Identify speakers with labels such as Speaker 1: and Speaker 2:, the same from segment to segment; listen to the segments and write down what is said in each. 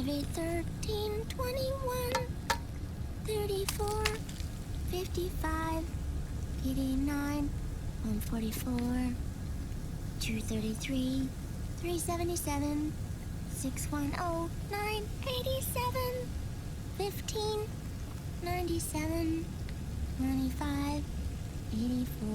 Speaker 1: 5, 8, 13, 21, 34, 55, 89, 144, 233, 377, 610, 987, 15, 97, 95, 84.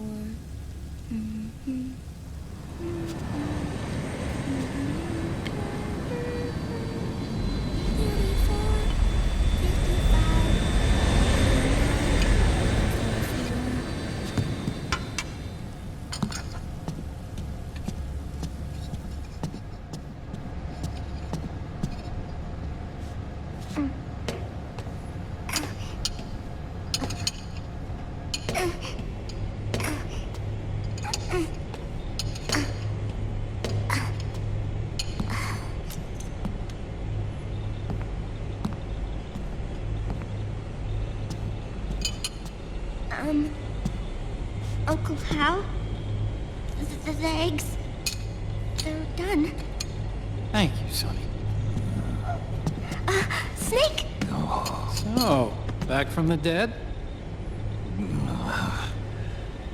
Speaker 2: Uncle Hal? The eggs? They're done.
Speaker 3: Thank you, Sonny.
Speaker 2: Snake?
Speaker 3: So, back from the dead?
Speaker 4: I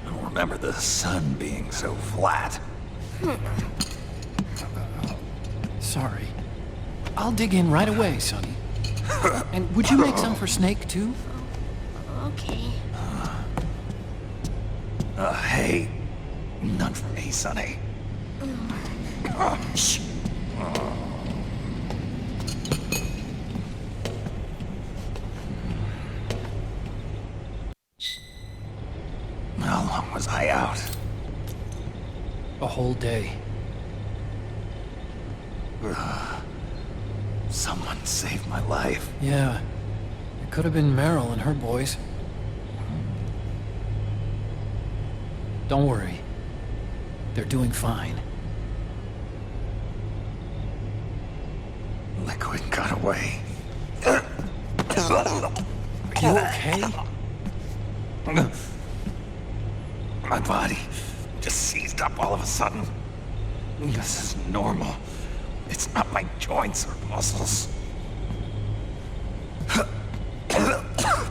Speaker 4: don't remember the sun being so flat.
Speaker 3: Sorry. I'll dig in right away, Sonny. And would you make some for Snake, too?
Speaker 2: Okay.
Speaker 4: Hey, none for me, Sonny. Shh. How long was I out?
Speaker 3: A whole day.
Speaker 4: Someone saved my life.
Speaker 3: Yeah. It could have been Meryl and her boys. Don't worry. They're doing fine.
Speaker 4: Liquid got away.
Speaker 3: Are you okay?
Speaker 4: My body just seized up all of a sudden. This is normal. It's not my joints or muscles.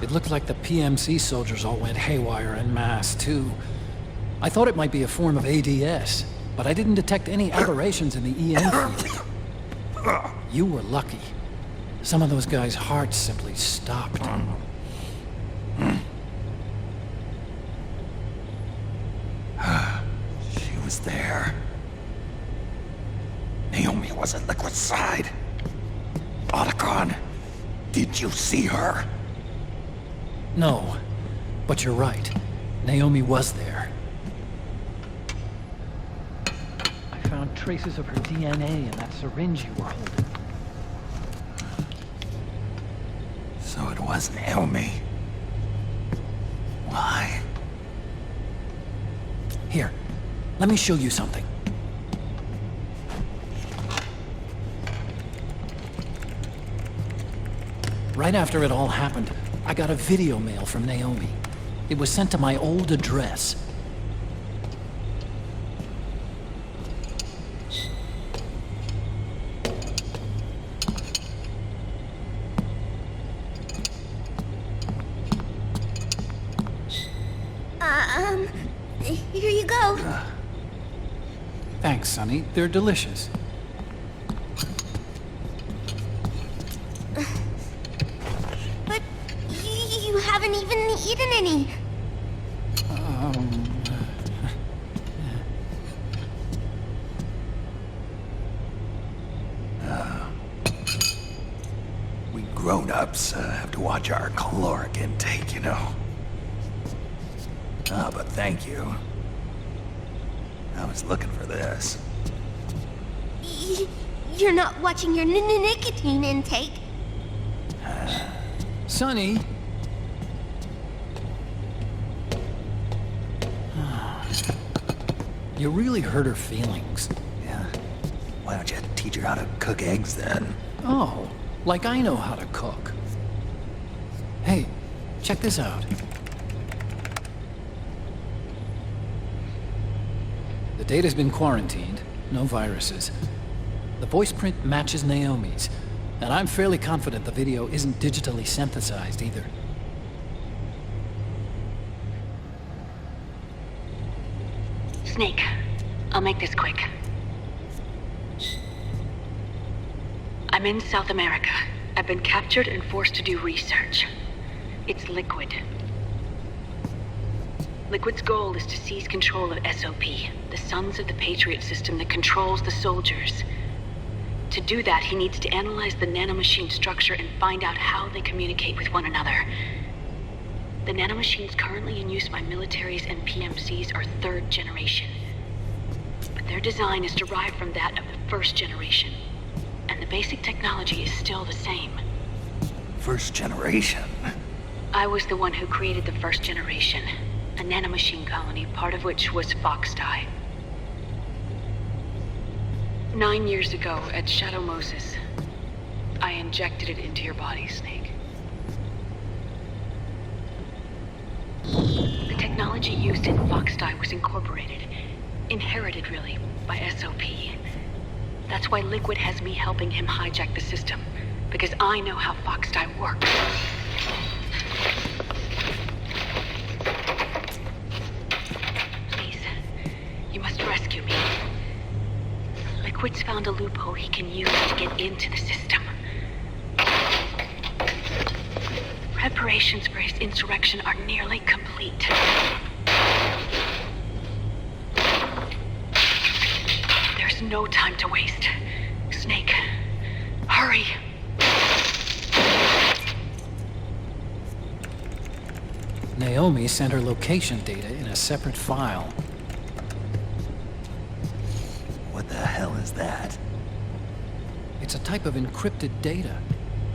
Speaker 3: It looked like the PMC soldiers all went haywire en masse, too. I thought it might be a form of ADS, but I didn't detect any aberrations in the EM field. You were lucky. Some of those guys' hearts simply stopped.
Speaker 4: She was there. Naomi was at Liquid's side. Otacon, did you see her?
Speaker 3: No, but you're right. Naomi was there. I found traces of her DNA in that syringe you were holding.
Speaker 4: So it was Naomi. Why?
Speaker 3: Here, let me show you something. Right after it all happened, I got a video mail from Naomi. It was sent to my old address.
Speaker 2: Here you go.
Speaker 3: Thanks, Sonny. They're delicious.
Speaker 2: But you haven't even eaten any.
Speaker 4: We grown-ups have to watch our caloric intake, you know. But thank you. I was looking for this.
Speaker 2: You're not watching your nicotine intake.
Speaker 3: Sonny! You really hurt her feelings.
Speaker 4: Yeah. Why don't you teach her how to cook eggs then?
Speaker 3: Oh, like I know how to cook. Hey, check this out. The data's been quarantined, no viruses. The voice print matches Naomi's, And I'm fairly confident the video isn't digitally synthesized either.
Speaker 5: Snake, I'll make this quick. I'm in South America. I've been captured and forced to do research. It's Liquid. Liquid's goal is to seize control of SOP, the Sons of the Patriot system that controls the soldiers. To do that, he needs to analyze the nanomachine structure and find out how they communicate with one another. The nanomachines currently in use by militaries and PMCs are third generation. But their design is derived from that of the first generation. And the basic technology is still the same.
Speaker 4: First generation?
Speaker 5: I was the one who created the first generation. A nanomachine colony, part of which was Foxdie. 9 years ago, at Shadow Moses, I injected it into your body, Snake. The technology used in Foxdie was incorporated, inherited really, by SOP. That's why Liquid has me helping him hijack the system, because I know how Foxdie works. Please, you must rescue me. Liquid's found a loophole he can use to get into the system. Preparations for his insurrection are nearly complete. There's no time to waste. Snake, hurry.
Speaker 3: Naomi sent her location data in a separate file.
Speaker 4: What the hell is that?
Speaker 3: It's a type of encrypted data.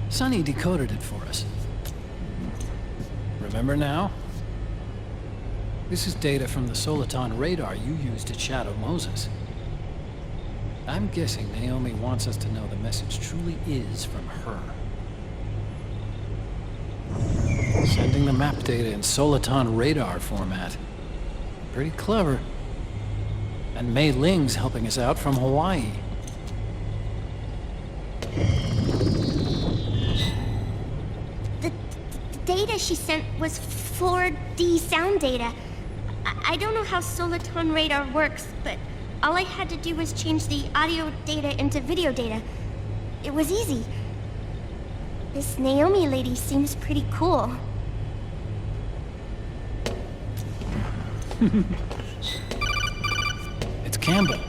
Speaker 3: Sonny decoded it for us. Remember now? This is data from the Soliton radar you used at Shadow Moses. I'm guessing Naomi wants us to know the message truly is from her. Sending the map data in Soliton radar format. Pretty clever. And Mei Ling's helping us out from Hawaii.
Speaker 2: The data she sent was 4D sound data. I don't know how Soliton radar works, but all I had to do was change the audio data into video data. It was easy. This Naomi lady seems pretty cool.
Speaker 3: It's Campbell.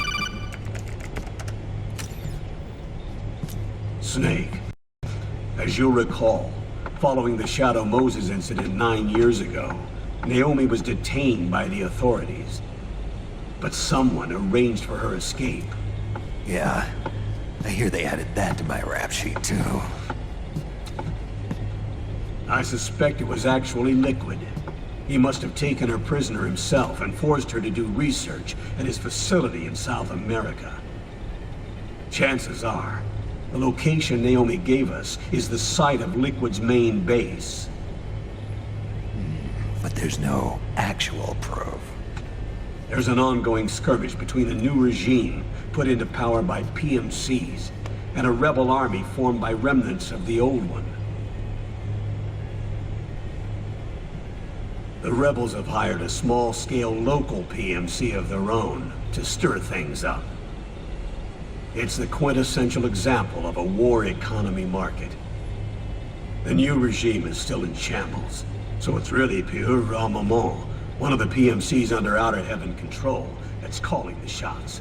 Speaker 6: Snake, as you'll recall, following the Shadow Moses incident 9 years ago, Naomi was detained by the authorities. But someone arranged for her escape.
Speaker 4: Yeah, I hear they added that to my rap sheet too.
Speaker 6: I suspect it was actually Liquid. He must have taken her prisoner himself and forced her to do research at his facility in South America. Chances are, the location Naomi gave us is the site of Liquid's main base.
Speaker 4: But there's no actual proof.
Speaker 6: There's an ongoing skirmish between a new regime put into power by PMCs and a rebel army formed by remnants of the old one. The rebels have hired a small-scale local PMC of their own to stir things up. It's the quintessential example of a war economy market. The new regime is still in shambles, so it's really Pure Maman, one of the PMCs under Outer Heaven control, that's calling the shots.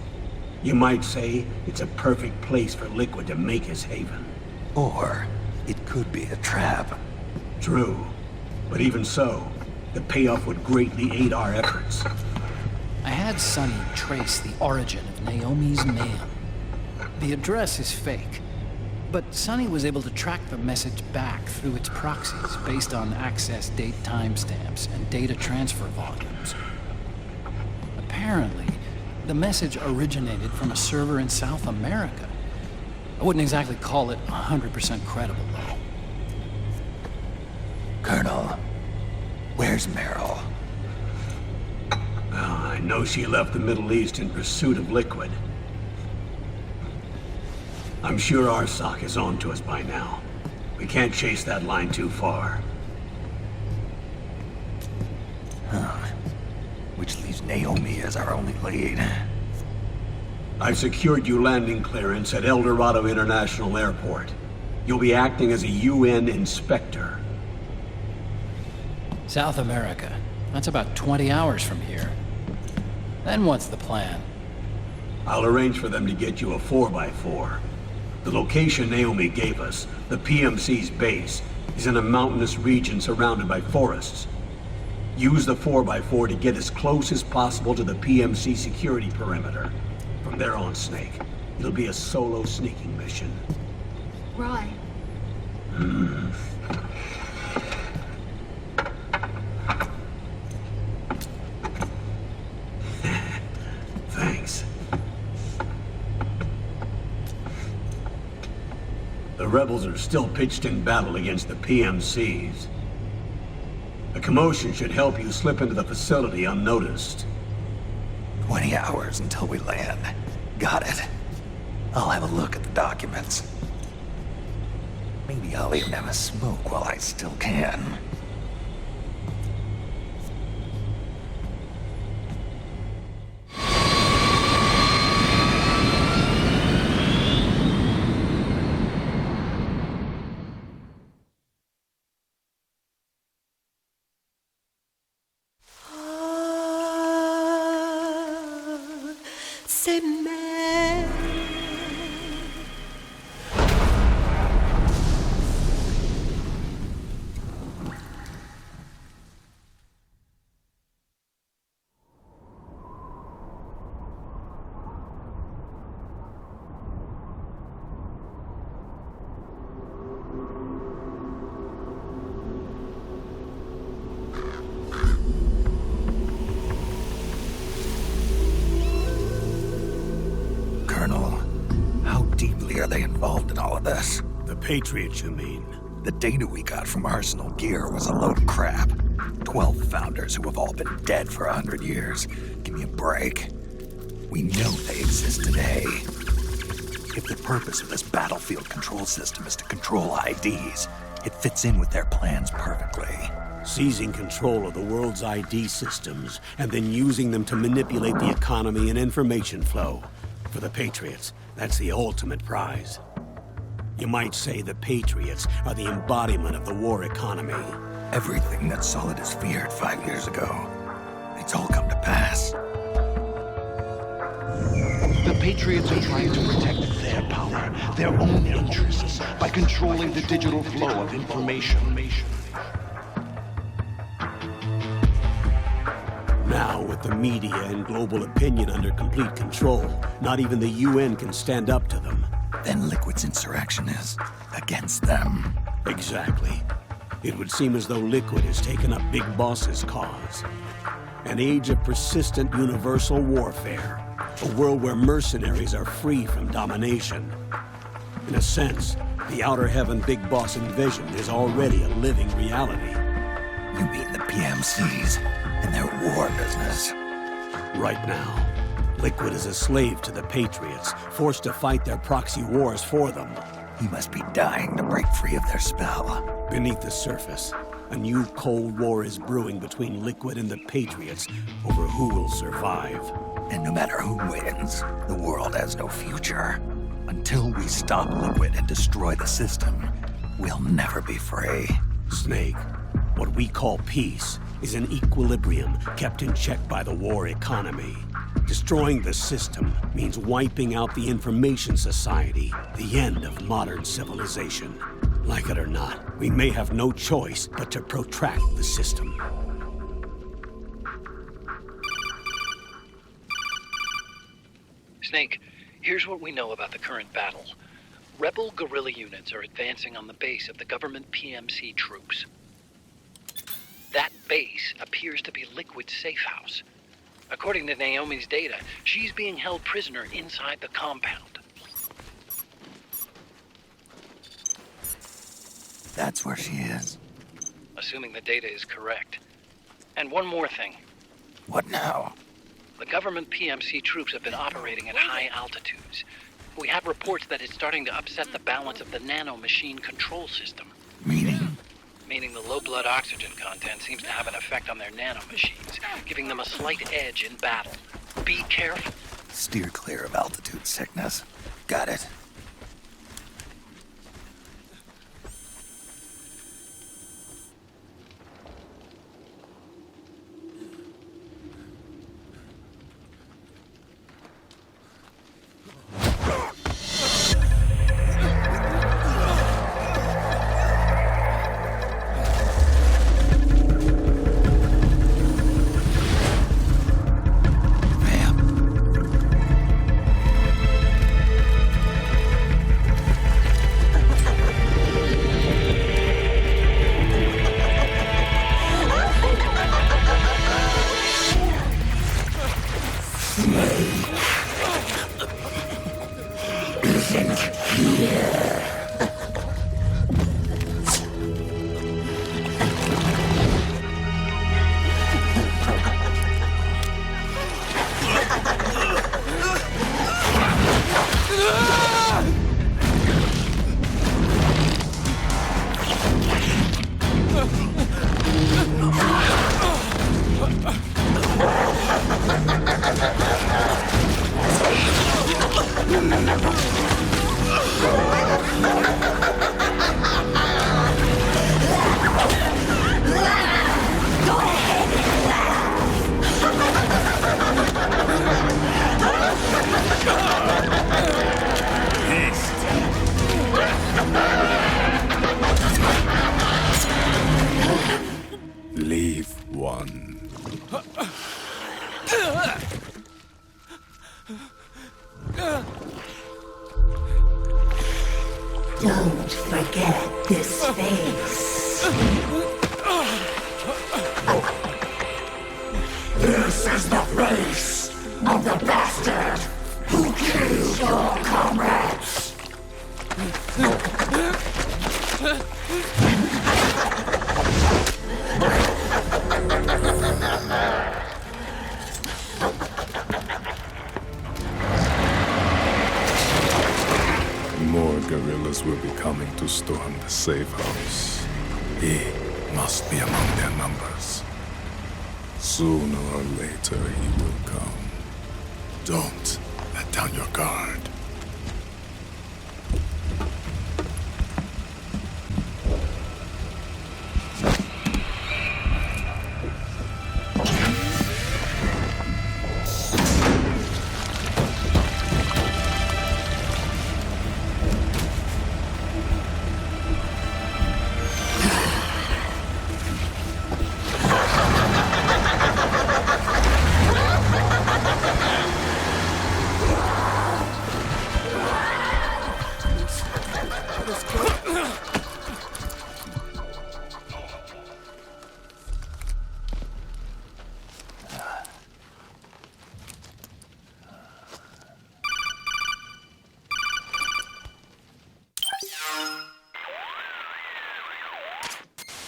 Speaker 6: You might say it's a perfect place for Liquid to make his haven.
Speaker 4: Or it could be a trap.
Speaker 6: True, but even so, the payoff would greatly aid our efforts.
Speaker 3: I had Sonny trace the origin of Naomi's mail. The address is fake, but Sonny was able to track the message back through its proxies based on access date timestamps and data transfer volumes. Apparently, the message originated from a server in South America. I wouldn't exactly call it 100% credible, though.
Speaker 4: Colonel, where's Meryl?
Speaker 6: I know she left the Middle East in pursuit of Liquid. I'm sure Arsak is on to us by now. We can't chase that line too far.
Speaker 4: Which leaves Naomi as our only lead.
Speaker 6: I've secured you landing clearance at El Dorado International Airport. You'll be acting as a UN inspector.
Speaker 3: South America. That's about 20 hours from here. Then what's the plan?
Speaker 6: I'll arrange for them to get you a 4x4. The location Naomi gave us, the PMC's base, is in a mountainous region surrounded by forests. Use the 4x4 to get as close as possible to the PMC security perimeter. From there on, Snake, it'll be a solo sneaking mission.
Speaker 2: Right.
Speaker 6: Thanks. The rebels are still pitched in battle against the PMCs. A commotion should help you slip into the facility unnoticed.
Speaker 4: 20 hours until we land. Got it. I'll have a look at the documents. Maybe I'll even have a smoke while I still can. Are they involved in all of this?
Speaker 6: The Patriots, you mean?
Speaker 4: The data we got from Arsenal Gear was a load of crap. 12 founders who have all been dead for 100 years. Give me a break. We know they exist today. If the purpose of this battlefield control system is to control IDs, it fits in with their plans perfectly.
Speaker 6: Seizing control of the world's ID systems, and then using them to manipulate the economy and information flow. For the Patriots, that's the ultimate prize. You might say the Patriots are the embodiment of the war economy.
Speaker 4: Everything that Solidus feared 5 years ago, it's all come to pass.
Speaker 7: The Patriots are trying to protect their power, their own interests, by controlling the digital flow of information.
Speaker 6: Now, with the media and global opinion under complete control, not even the UN can stand up to them.
Speaker 4: Then Liquid's insurrection is against them.
Speaker 6: Exactly. It would seem as though Liquid has taken up Big Boss's cause. An age of persistent universal warfare. A world where mercenaries are free from domination. In a sense, the Outer Heaven Big Boss invasion is already a living reality.
Speaker 4: You mean the PMCs and their war business?
Speaker 6: Right now, Liquid is a slave to the Patriots, forced to fight their proxy wars for them.
Speaker 4: He must be dying to break free of their spell.
Speaker 6: Beneath the surface, a new Cold War is brewing between Liquid and the Patriots over who will survive.
Speaker 4: And no matter who wins, the world has no future. Until we stop Liquid and destroy the system, we'll never be free.
Speaker 6: Snake, what we call peace is an equilibrium kept in check by the war economy. Destroying the system means wiping out the information society, the end of modern civilization. Like it or not, we may have no choice but to protract the system.
Speaker 3: Snake, here's what we know about the current battle. Rebel guerrilla units are advancing on the base of the government PMC troops. That base appears to be Liquid's safe house. According to Naomi's data, she's being held prisoner inside the compound.
Speaker 4: That's where she is.
Speaker 3: Assuming the data is correct. And one more thing.
Speaker 4: What now?
Speaker 3: The government PMC troops have been operating at high altitudes. We have reports that it's starting to upset the balance of the nanomachine control system.
Speaker 4: Meaning?
Speaker 3: Meaning the low blood oxygen content seems to have an effect on their nanomachines, giving them a slight edge in battle. Be careful.
Speaker 4: Steer clear of altitude sickness. Got it.
Speaker 8: Leave one.
Speaker 9: Don't forget this face. This is the face of the bastard who killed your comrades.
Speaker 8: More guerrillas will be coming to storm the safe house. He must be among their numbers. Sooner or later he will come. Don't let down your guard.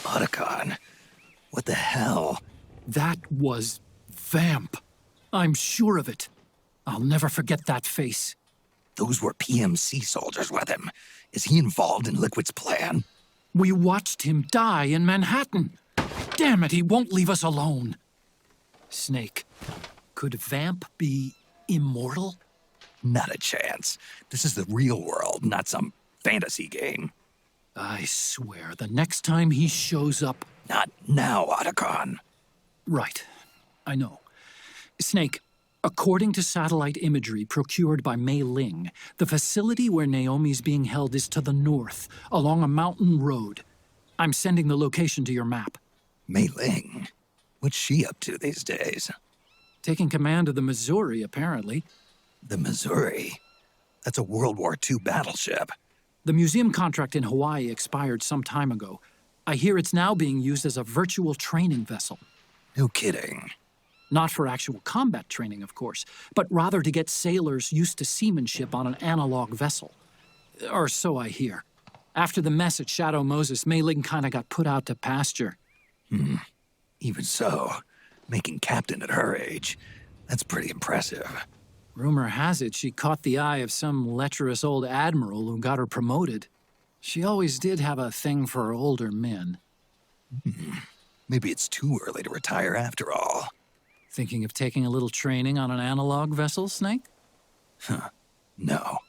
Speaker 4: Otacon. What the hell?
Speaker 3: That was Vamp. I'm sure of it. I'll never forget that face.
Speaker 4: Those were PMC soldiers with him. Is he involved in Liquid's plan?
Speaker 3: We watched him die in Manhattan. Damn it, he won't leave us alone. Snake, could Vamp be immortal?
Speaker 4: Not a chance. This is the real world, not some fantasy game.
Speaker 3: I swear, the next time he shows up...
Speaker 4: Not now, Otacon.
Speaker 3: Right. I know. Snake, according to satellite imagery procured by Mei Ling, the facility where Naomi's being held is to the north, along a mountain road. I'm sending the location to your map.
Speaker 4: Mei Ling? What's she up to these days?
Speaker 3: Taking command of the Missouri, apparently.
Speaker 4: The Missouri? That's a World War II battleship.
Speaker 3: The museum contract in Hawaii expired some time ago. I hear it's now being used as a virtual training vessel.
Speaker 4: No kidding.
Speaker 3: Not for actual combat training, of course, but rather to get sailors used to seamanship on an analog vessel. Or so I hear. After the mess at Shadow Moses, Mei Ling kinda got put out to pasture.
Speaker 4: Even so, making captain at her age, that's pretty impressive.
Speaker 3: Rumor has it she caught the eye of some lecherous old admiral who got her promoted. She always did have a thing for older men.
Speaker 4: Maybe it's too early to retire after all.
Speaker 3: Thinking of taking a little training on an analog vessel, Snake?
Speaker 4: No.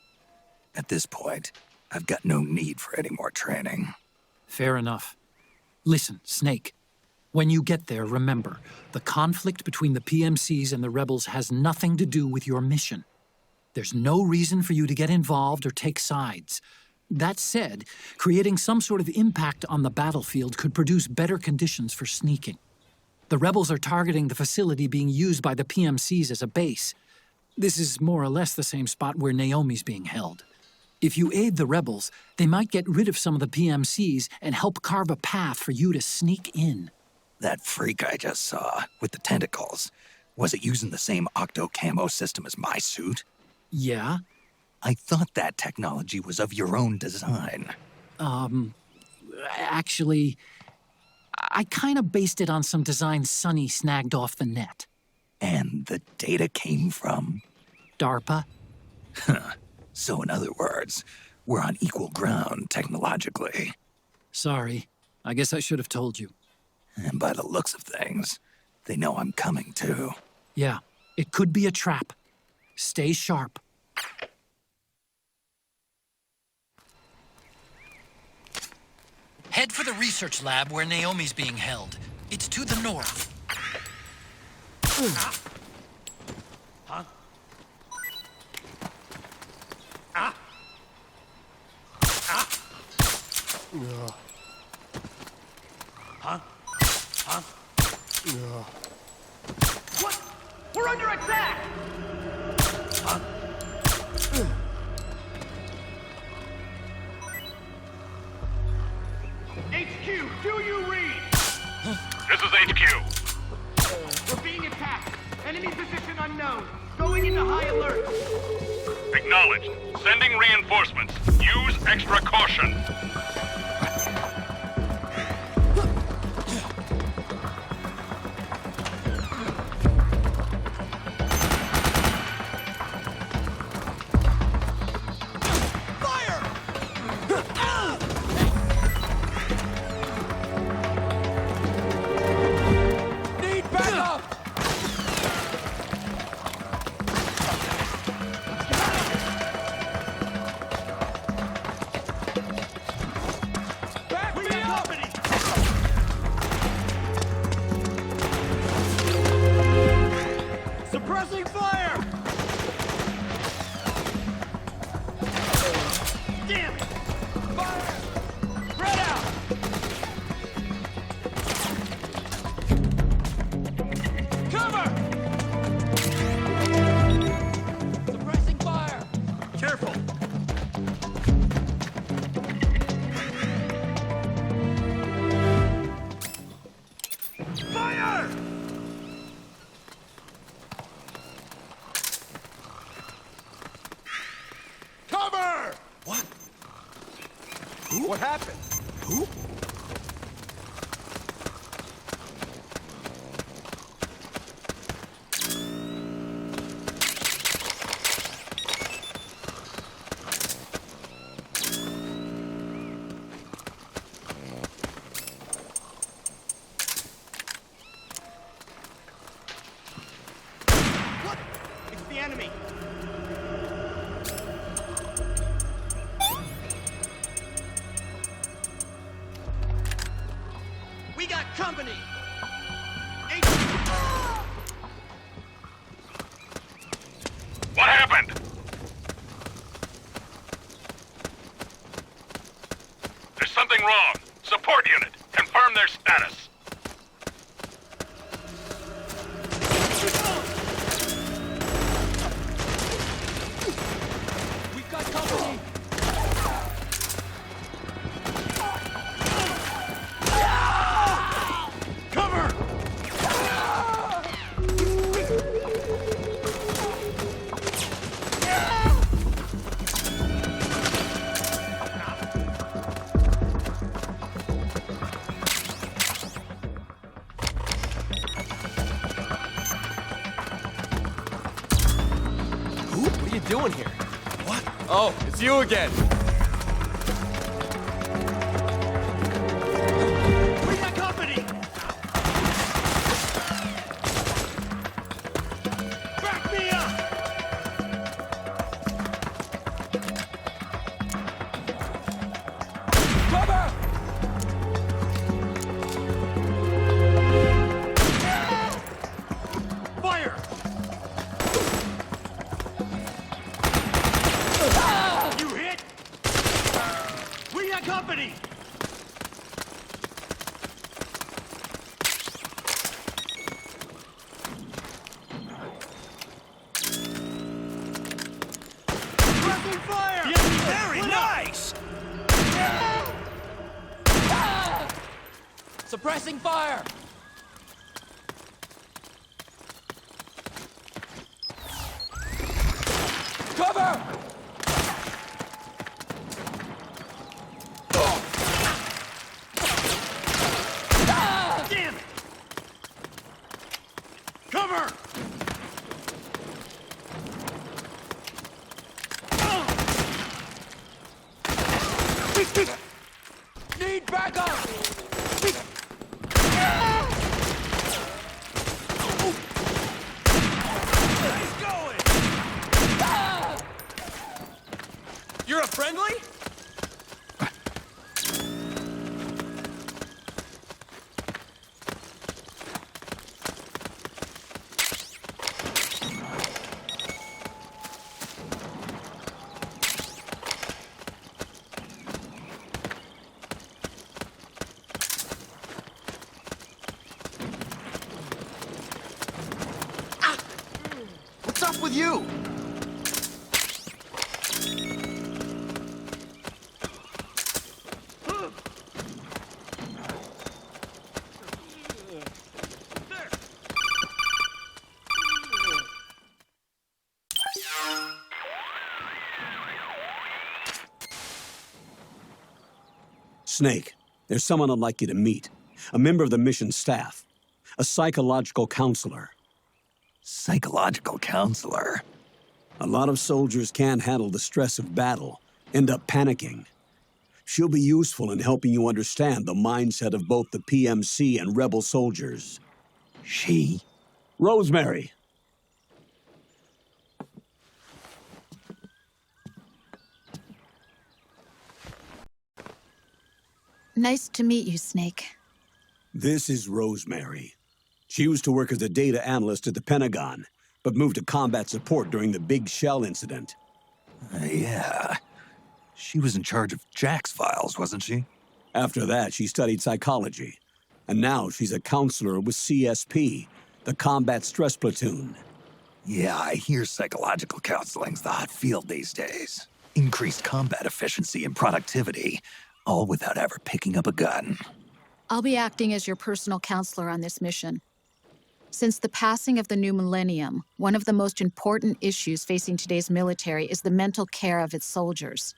Speaker 4: At this point, I've got no need for any more training.
Speaker 3: Fair enough. Listen, Snake. When you get there, remember, the conflict between the PMCs and the rebels has nothing to do with your mission. There's no reason for you to get involved or take sides. That said, creating some sort of impact on the battlefield could produce better conditions for sneaking. The rebels are targeting the facility being used by the PMCs as a base. This is more or less the same spot where Naomi's being held. If you aid the rebels, they might get rid of some of the PMCs and help carve a path for you to sneak in.
Speaker 4: That freak I just saw, with the tentacles, was it using the same octo-camo system as my suit?
Speaker 3: Yeah?
Speaker 4: I thought that technology was of your own design.
Speaker 3: Actually, I kind of based it on some design Sonny snagged off the net.
Speaker 4: And the data came from?
Speaker 3: DARPA?
Speaker 4: So in other words, we're on equal ground technologically.
Speaker 3: Sorry. I guess I should have told you.
Speaker 4: And by the looks of things, they know I'm coming too.
Speaker 3: Yeah, it could be a trap. Stay sharp. Head for the research lab where Naomi's being held. It's to the north.
Speaker 10: Huh? Ah! Ah! Huh? Huh? What? We're under attack! Huh? HQ, do you read?
Speaker 11: This is HQ.
Speaker 10: We're being attacked. Enemy position unknown. Going into high alert.
Speaker 11: Acknowledged. Sending reinforcements. Use extra caution.
Speaker 10: Suppressing fire! Damn it! Fire! Spread out! Cover! Suppressing fire! Careful! Fire! Cover!
Speaker 4: What?
Speaker 10: What happened?
Speaker 4: Who?
Speaker 10: What? It's the enemy. We got company.
Speaker 11: What happened? There's something wrong. Support unit. Confirm their status.
Speaker 10: We got company.
Speaker 12: you doing here?
Speaker 4: What?
Speaker 12: Oh, it's you again.
Speaker 10: We got company! Back me up!
Speaker 12: Cover!
Speaker 10: Fire! You hit? We got company! Pressing fire!
Speaker 4: Very nice!
Speaker 12: Suppressing fire! Cover!
Speaker 10: Damn it! Cover!
Speaker 12: Need backup!
Speaker 10: Nice going!
Speaker 12: You're a friendly?
Speaker 4: What's up with you?
Speaker 6: Snake, there's someone I'd like you to meet. A member of the mission staff. A psychological counselor.
Speaker 4: Psychological counselor?
Speaker 6: A lot of soldiers can't handle the stress of battle, end up panicking. She'll be useful in helping you understand the mindset of both the PMC and rebel soldiers.
Speaker 4: She?
Speaker 6: Rosemary.
Speaker 13: Nice to meet you, Snake.
Speaker 6: This is Rosemary. She used to work as a data analyst at the Pentagon, but moved to combat support during the Big Shell incident.
Speaker 4: Yeah. She was in charge of Jack's files, wasn't she?
Speaker 6: After that, she studied psychology. And now she's a counselor with CSP, the Combat Stress Platoon.
Speaker 4: Yeah, I hear psychological counseling's the hot field these days. Increased combat efficiency and productivity, all without ever picking up a gun.
Speaker 13: I'll be acting as your personal counselor on this mission. Since the passing of the new millennium, one of the most important issues facing today's military is the mental care of its soldiers.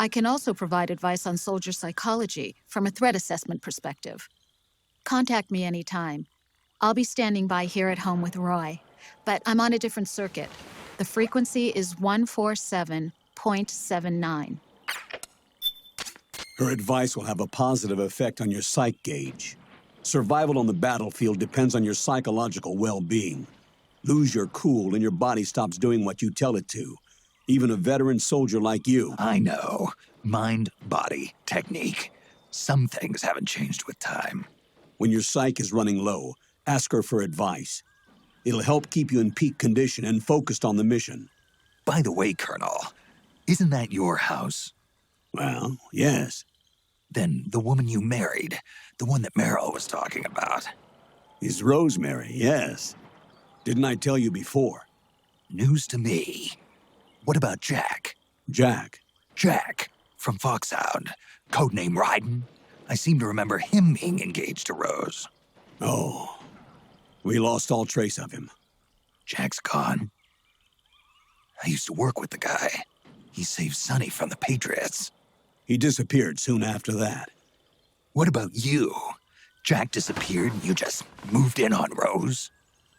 Speaker 13: I can also provide advice on soldier psychology from a threat assessment perspective. Contact me anytime. I'll be standing by here at home with Roy, but I'm on a different circuit. The frequency is 147.79.
Speaker 6: Her advice will have a positive effect on your psych gauge. Survival on the battlefield depends on your psychological well-being. Lose your cool and your body stops doing what you tell it to. Even a veteran soldier like you.
Speaker 4: I know. Mind, body, technique. Some things haven't changed with time.
Speaker 6: When your psyche is running low, ask her for advice. It'll help keep you in peak condition and focused on the mission.
Speaker 4: By the way, Colonel, isn't that your house?
Speaker 6: Well, yes.
Speaker 4: Then the woman you married, the one that Meryl was talking about.
Speaker 6: Is Rosemary, yes. Didn't I tell you before?
Speaker 4: News to me. What about Jack?
Speaker 6: Jack?
Speaker 4: Jack, from Foxhound. Codename Ryden. I seem to remember him being engaged to Rose.
Speaker 6: Oh. We lost all trace of him.
Speaker 4: Jack's gone. I used to work with the guy. He saved Sonny from the Patriots.
Speaker 6: He disappeared soon after that.
Speaker 4: What about you? Jack disappeared and you just moved in on Rose?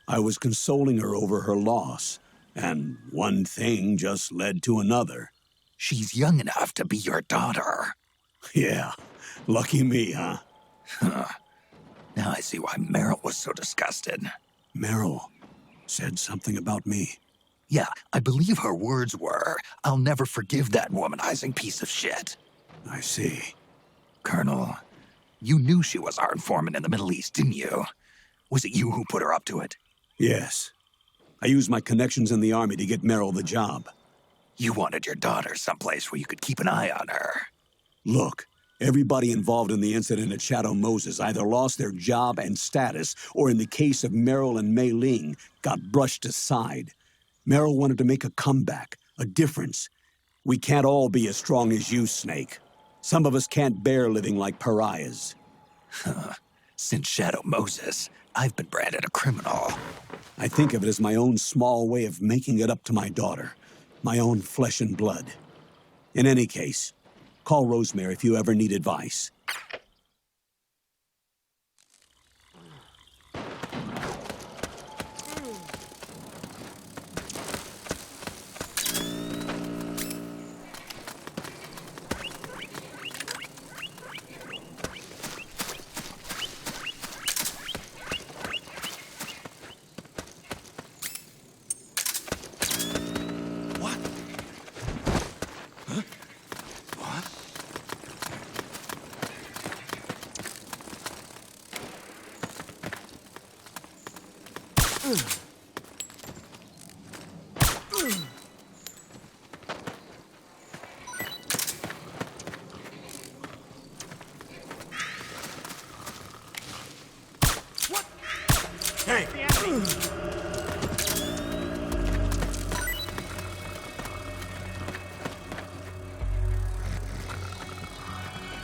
Speaker 6: I was consoling her over her loss, And one thing just led to another.
Speaker 4: She's young enough to be your daughter.
Speaker 6: Yeah, lucky me, huh?
Speaker 4: Now I see why Meryl was so disgusted.
Speaker 6: Meryl said something about me.
Speaker 4: Yeah, I believe her words were, "I'll never forgive that womanizing piece of shit."
Speaker 6: I see.
Speaker 4: Colonel, you knew she was our informant in the Middle East, didn't you? Was it you who put her up to it?
Speaker 6: Yes. I used my connections in the army to get Meryl the job.
Speaker 4: You wanted your daughter someplace where you could keep an eye on her.
Speaker 6: Look, everybody involved in the incident at Shadow Moses either lost their job and status, or in the case of Meryl and Mei Ling, got brushed aside. Meryl wanted to make a comeback, a difference. We can't all be as strong as you, Snake. Some of us can't bear living like pariahs.
Speaker 4: Since Shadow Moses, I've been branded a criminal.
Speaker 6: I think of it as my own small way of making it up to my daughter. My own flesh and blood. In any case, call Rosemary if you ever need advice.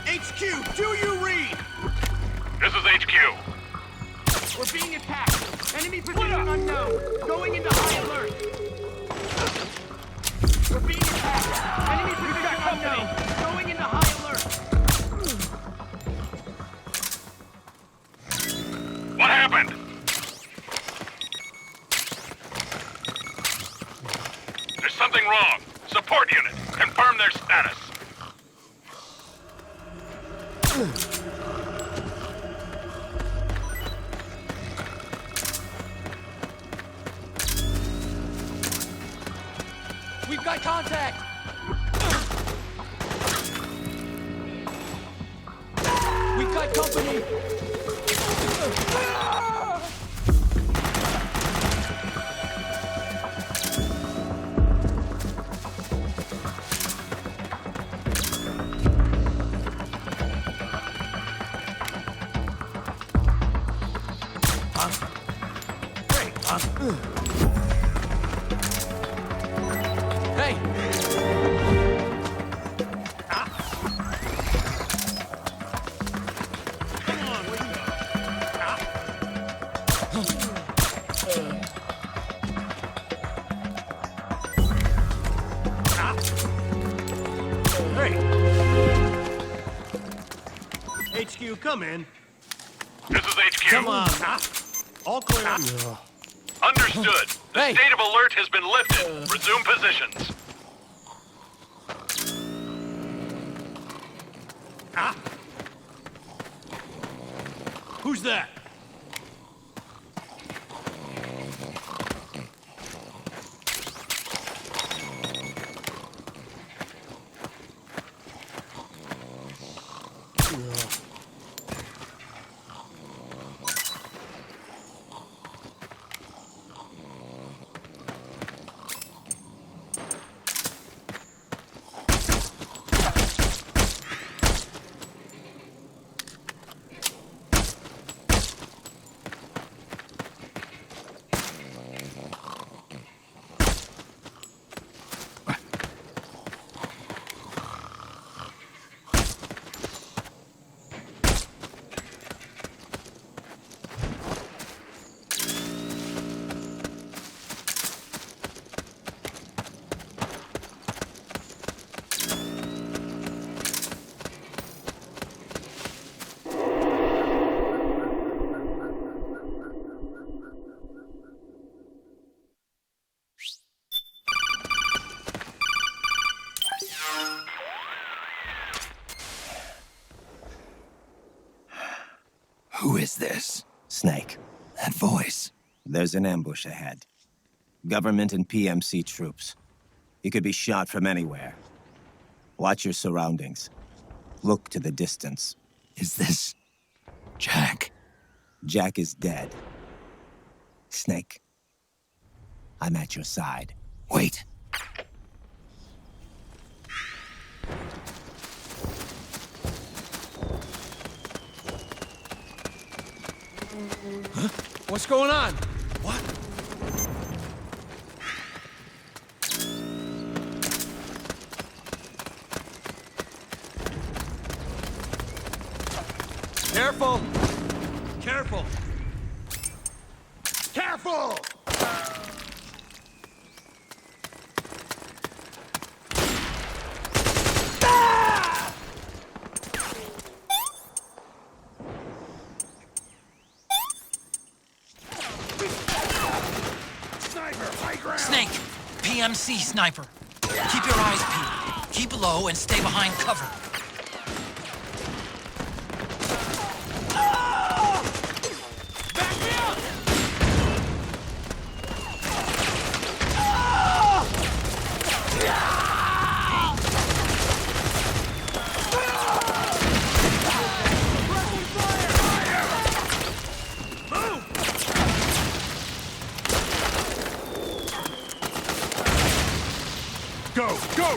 Speaker 10: HQ, do you read?
Speaker 11: This is HQ.
Speaker 10: We're being attacked. Enemy position unknown. Going into high alert. We're being attacked. Enemy position unknown. Going into high alert.
Speaker 11: What happened? There's something wrong. Support unit. Confirm their status.
Speaker 12: We've got contact! We've got company! Hey!
Speaker 10: HQ, come in.
Speaker 11: This is HQ.
Speaker 10: Come on. All clear.
Speaker 11: Understood. The
Speaker 12: Hey.
Speaker 11: state of alert has been lifted. Resume positions.
Speaker 10: Who's that?
Speaker 4: Who is this?
Speaker 14: Snake.
Speaker 4: That voice.
Speaker 14: There's an ambush ahead. Government and PMC troops. You could be shot from anywhere. Watch your surroundings. Look to the distance.
Speaker 4: Is this... Jack?
Speaker 14: Jack is dead. Snake. I'm at your side.
Speaker 4: Wait.
Speaker 12: Huh? What's going on?
Speaker 4: What?
Speaker 12: Careful! Careful!
Speaker 10: Careful!
Speaker 15: Snake, PMC sniper. Keep your eyes peeled. Keep low and stay behind cover.
Speaker 10: Back me up!
Speaker 11: Go, go, go!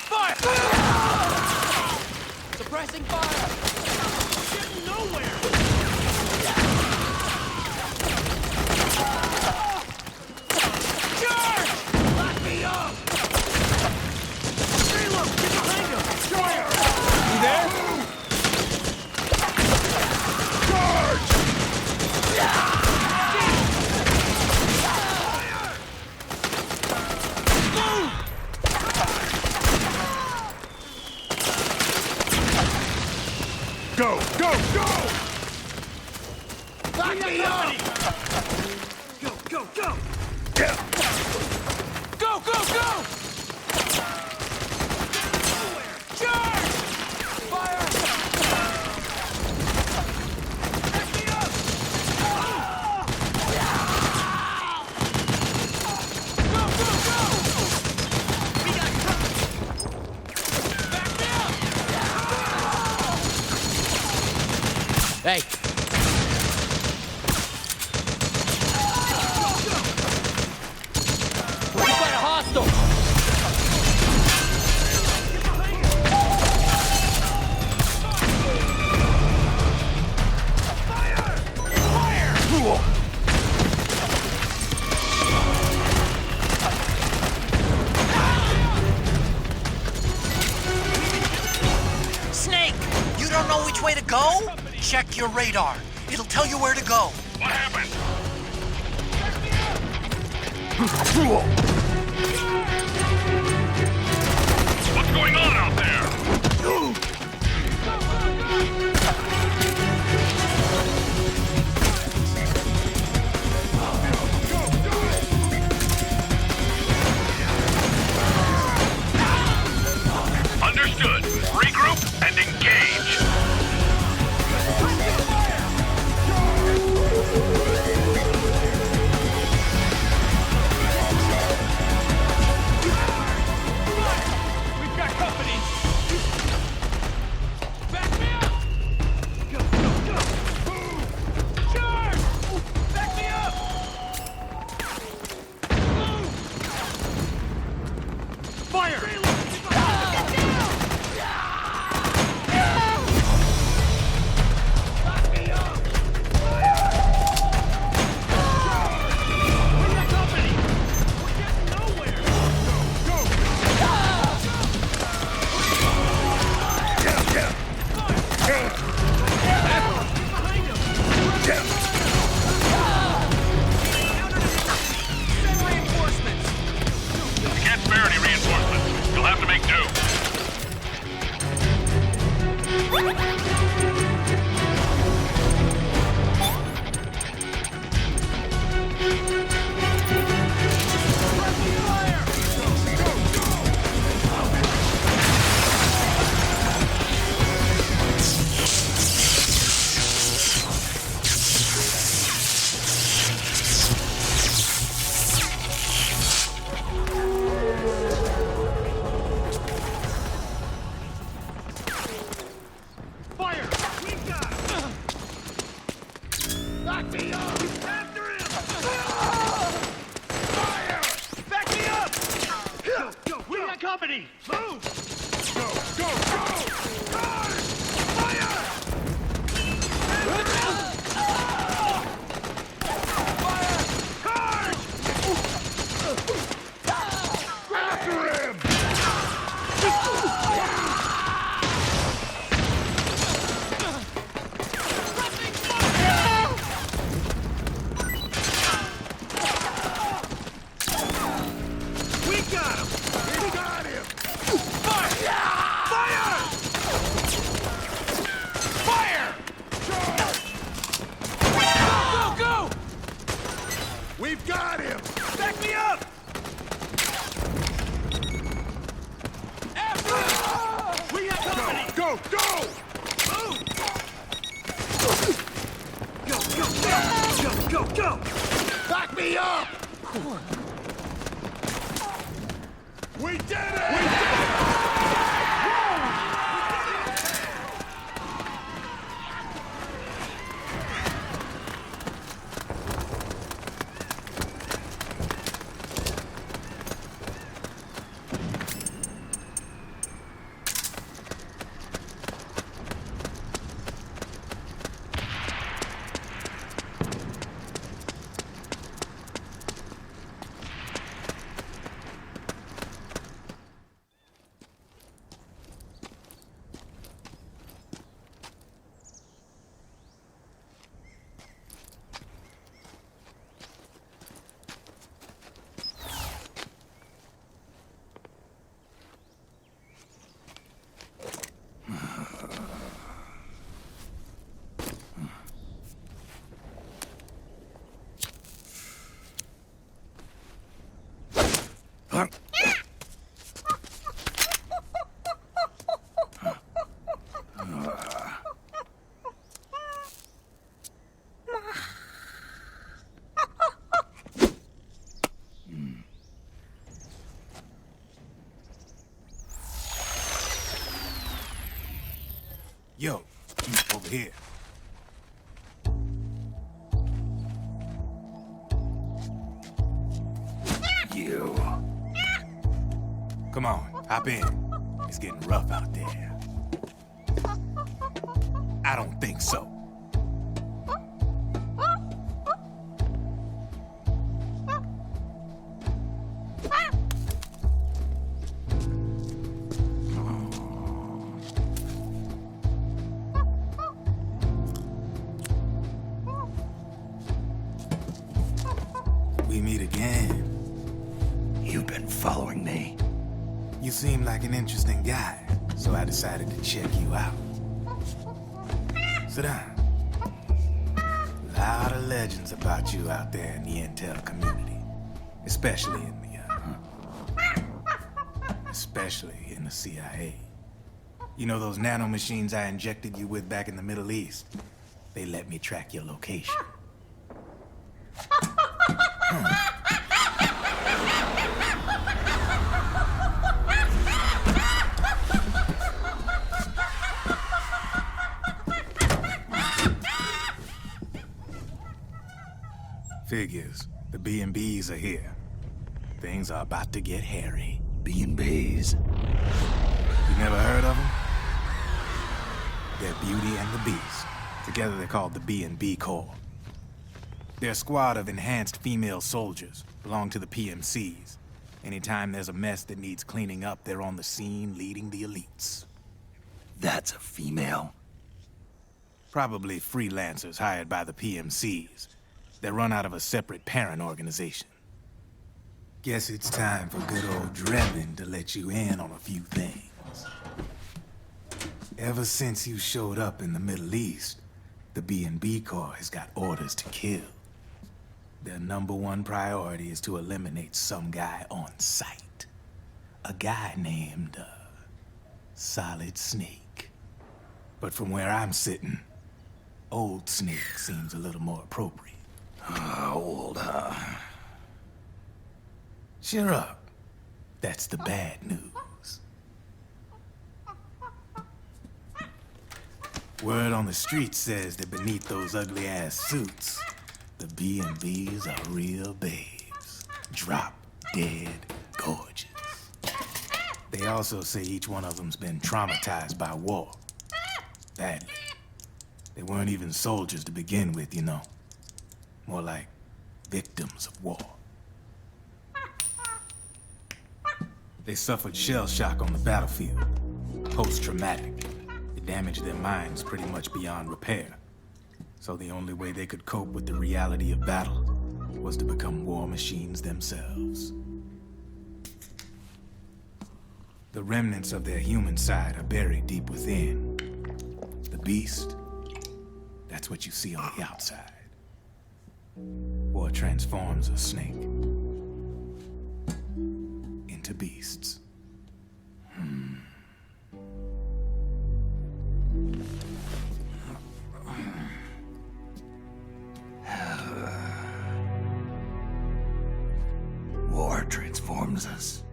Speaker 12: Fire! Suppressing fire!
Speaker 10: Getting nowhere!
Speaker 12: Charge!
Speaker 10: Lock me up! Reload! Get behind him! Fire!
Speaker 12: You there?
Speaker 11: Go, go, go!
Speaker 10: Lock me up! Go, go, go!
Speaker 12: Go, go, go! Charge! Fire!
Speaker 10: Back me up!
Speaker 12: Go, go, go!
Speaker 10: We got company!
Speaker 12: Back me up! Hey! We got a hostile!
Speaker 15: Snake, you don't know which way to go? Check your radar. It'll tell you where to go.
Speaker 11: What happened? What's going on out there? Understood. Regroup and engage.
Speaker 10: We've got company! Fire! We got him! Back me up! After him! Fire! Back me up! Go! We got company! Move! Go! Go! Go! Guard! Fire! Fire! Guard! After him! We got him! We got him! Fire! Fire! Fire! Go! Go! We've got him! Back me up! After him! We got company! Go! Go! Move! Go! Go! Go! Go! Go! Go! Back me up! We did it! We did it!
Speaker 16: Yo, over here.
Speaker 4: You.
Speaker 16: Come on, hop in. It's getting rough out there. I don't think so. We meet again.
Speaker 4: You've been following me.
Speaker 16: You seem like an interesting guy, so I decided to check you out. Sit down. A lot of legends about you out there in the intel community, especially in the CIA. You know those nanomachines I injected you with back in the Middle East? They let me track your location. Figures. The B&Bs are here. Things are about to get hairy.
Speaker 4: B&Bs?
Speaker 16: You never heard of them? They're Beauty and the Beast. Together they're called the B&B Corps. They're a squad of enhanced female soldiers, belong to the PMCs. Anytime there's a mess that needs cleaning up, they're on the scene leading the elites.
Speaker 4: That's a female?
Speaker 16: Probably freelancers hired by the PMCs. They run out of a separate parent organization. Guess it's time for good old Drebin to let you in on a few things. Ever since you showed up in the Middle East, the B&B Corps has got orders to kill. Their #1 priority is to eliminate some guy on sight. A guy named, Solid Snake. But from where I'm sitting, Old Snake seems a little more appropriate.
Speaker 4: Old, huh?
Speaker 16: Cheer up. That's the bad news. Word on the street says that beneath those ugly-ass suits, the B&Bs are real babes. Drop dead gorgeous. They also say each one of them's been traumatized by war. Badly. They weren't even soldiers to begin with, you know. More like victims of war. They suffered shell shock on the battlefield. Post-traumatic. It damaged their minds pretty much beyond repair. So the only way they could cope with the reality of battle was to become war machines themselves. The remnants of their human side are buried deep within. The beast, that's what you see on the outside. War transforms a snake into beasts.
Speaker 4: War transforms us.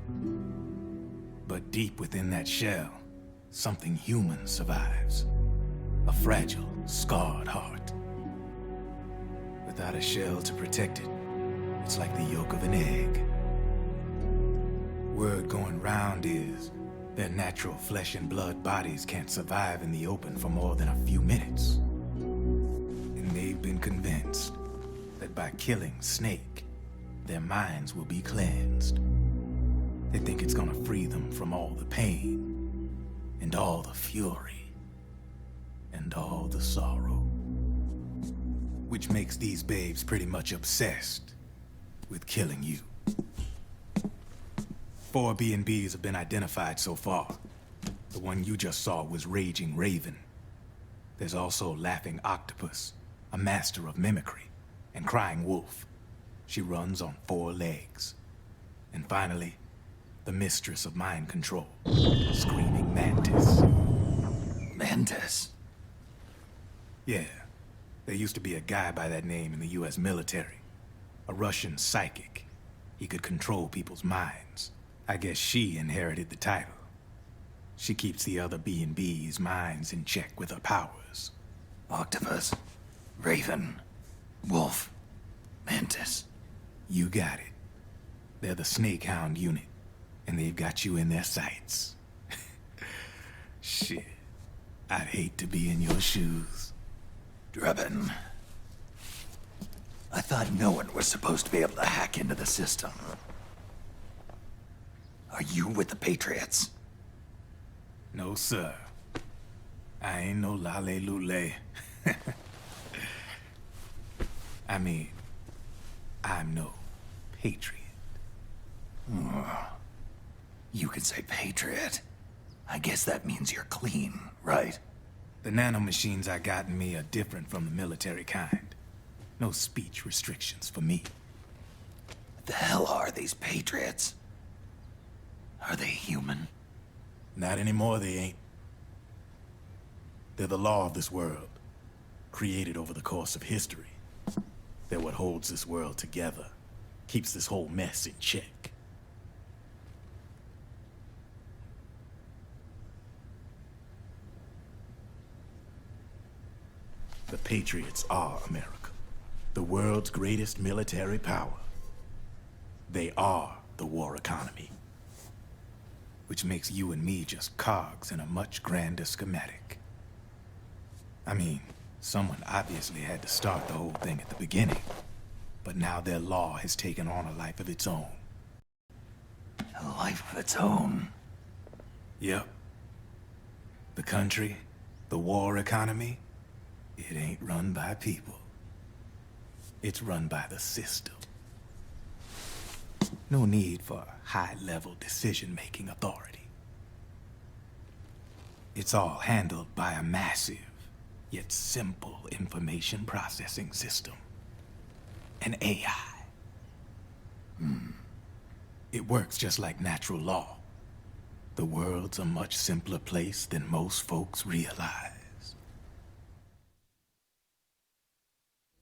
Speaker 16: But deep within that shell, something human survives. A fragile, scarred heart. Without a shell to protect it, it's like the yolk of an egg. Word going round is their natural flesh and blood bodies can't survive in the open for more than a few minutes. And they've been convinced that by killing Snake, their minds will be cleansed. They think it's gonna free them from all the pain, and all the fury, and all the sorrow. Which makes these babes pretty much obsessed with killing you. 4 B&Bs have been identified so far. The one you just saw was Raging Raven. There's also Laughing Octopus, a master of mimicry, and Crying Wolf. She runs on 4 legs. And finally, the mistress of mind control, Screaming Mantis.
Speaker 4: Mantis?
Speaker 16: Yeah. There used to be a guy by that name in the US military. A Russian psychic. He could control people's minds. I guess she inherited the title. She keeps the other B&B's minds in check with her powers.
Speaker 4: Octopus, Raven, Wolf, Mantis.
Speaker 16: You got it. They're the Snake Hound unit, and they've got you in their sights. Shit. I'd hate to be in your shoes.
Speaker 4: Drebin. I thought no one was supposed to be able to hack into the system. Are you with the Patriots?
Speaker 16: No, sir. I ain't no lale-lule. I mean, I'm no patriot.
Speaker 4: You can say patriot. I guess that means you're clean, right?
Speaker 16: The nanomachines I got in me are different from the military kind. No speech restrictions for me.
Speaker 4: What the hell are these Patriots? Are they human?
Speaker 16: Not anymore, they ain't. They're the law of this world, created over the course of history. They're what holds this world together, keeps this whole mess in check. The Patriots are America, the world's greatest military power. They are the war economy, which makes you and me just cogs in a much grander schematic. I mean, someone obviously had to start the whole thing at the beginning, but now their law has taken on a life of its own.
Speaker 4: A life of its own?
Speaker 16: Yep. The country, the war economy, it ain't run by people. It's run by the system. No need for high-level decision-making authority. It's all handled by a massive, yet simple information processing system. An AI. It works just like natural law. The world's a much simpler place than most folks realize.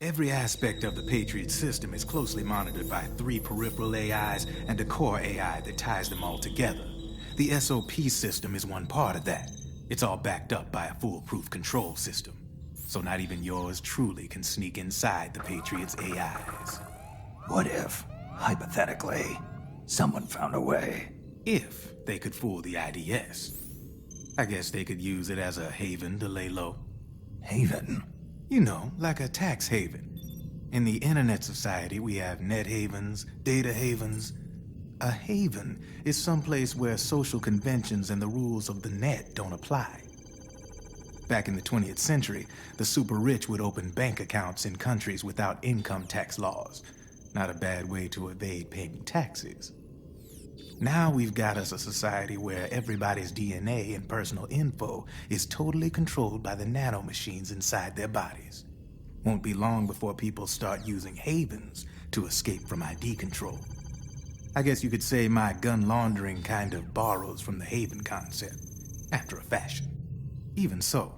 Speaker 16: Every aspect of the Patriot system is closely monitored by 3 peripheral AIs and a core AI that ties them all together. The SOP system is one part of that. It's all backed up by a foolproof control system, so not even yours truly can sneak inside the Patriots' AIs.
Speaker 4: What if, hypothetically, someone found a way?
Speaker 16: If they could fool the IDS. I guess they could use it as a haven to lay low.
Speaker 4: Haven?
Speaker 16: You know, like a tax haven. In the internet society, we have net havens, data havens. A haven is someplace where social conventions and the rules of the net don't apply. Back in the 20th century, the super rich would open bank accounts in countries without income tax laws. Not a bad way to evade paying taxes. Now we've got us a society where everybody's DNA and personal info is totally controlled by the nanomachines inside their bodies. Won't be long before people start using havens to escape from ID control. I guess you could say my gun laundering kind of borrows from the haven concept, after a fashion. Even so,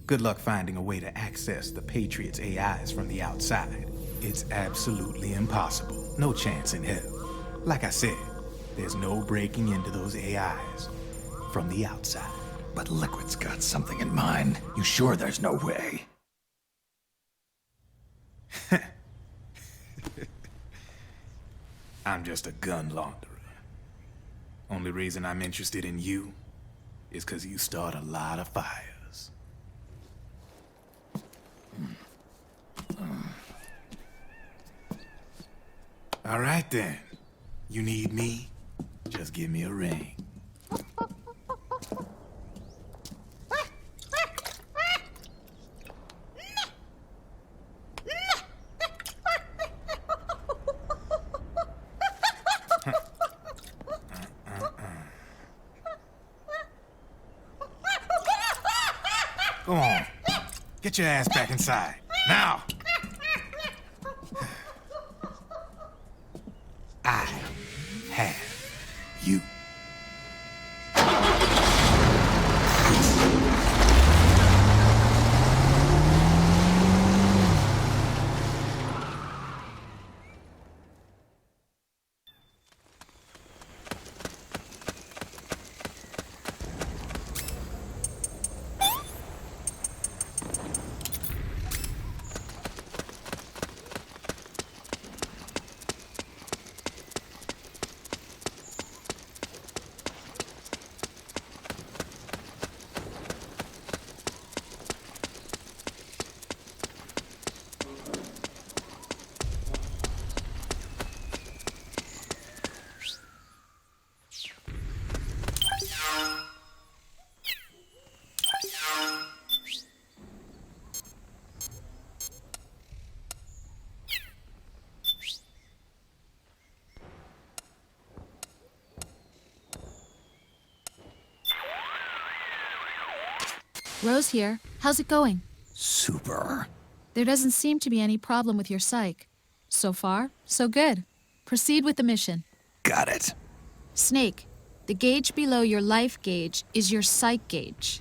Speaker 16: good luck finding a way to access the Patriots' AIs from the outside. It's absolutely impossible. No chance in hell. Like I said, there's no breaking into those AIs from the outside.
Speaker 4: But Liquid's got something in mind. You sure there's no way?
Speaker 16: I'm just a gun launderer. Only reason I'm interested in you is because you start a lot of fires. All right then. You need me? Just give me a ring. Go on. Get your ass back inside. Now! I have you.
Speaker 13: Rose here. How's it going?
Speaker 4: Super.
Speaker 13: There doesn't seem to be any problem with your psych. So far, so good. Proceed with the mission.
Speaker 4: Got it.
Speaker 13: Snake, the gauge below your life gauge is your psych gauge.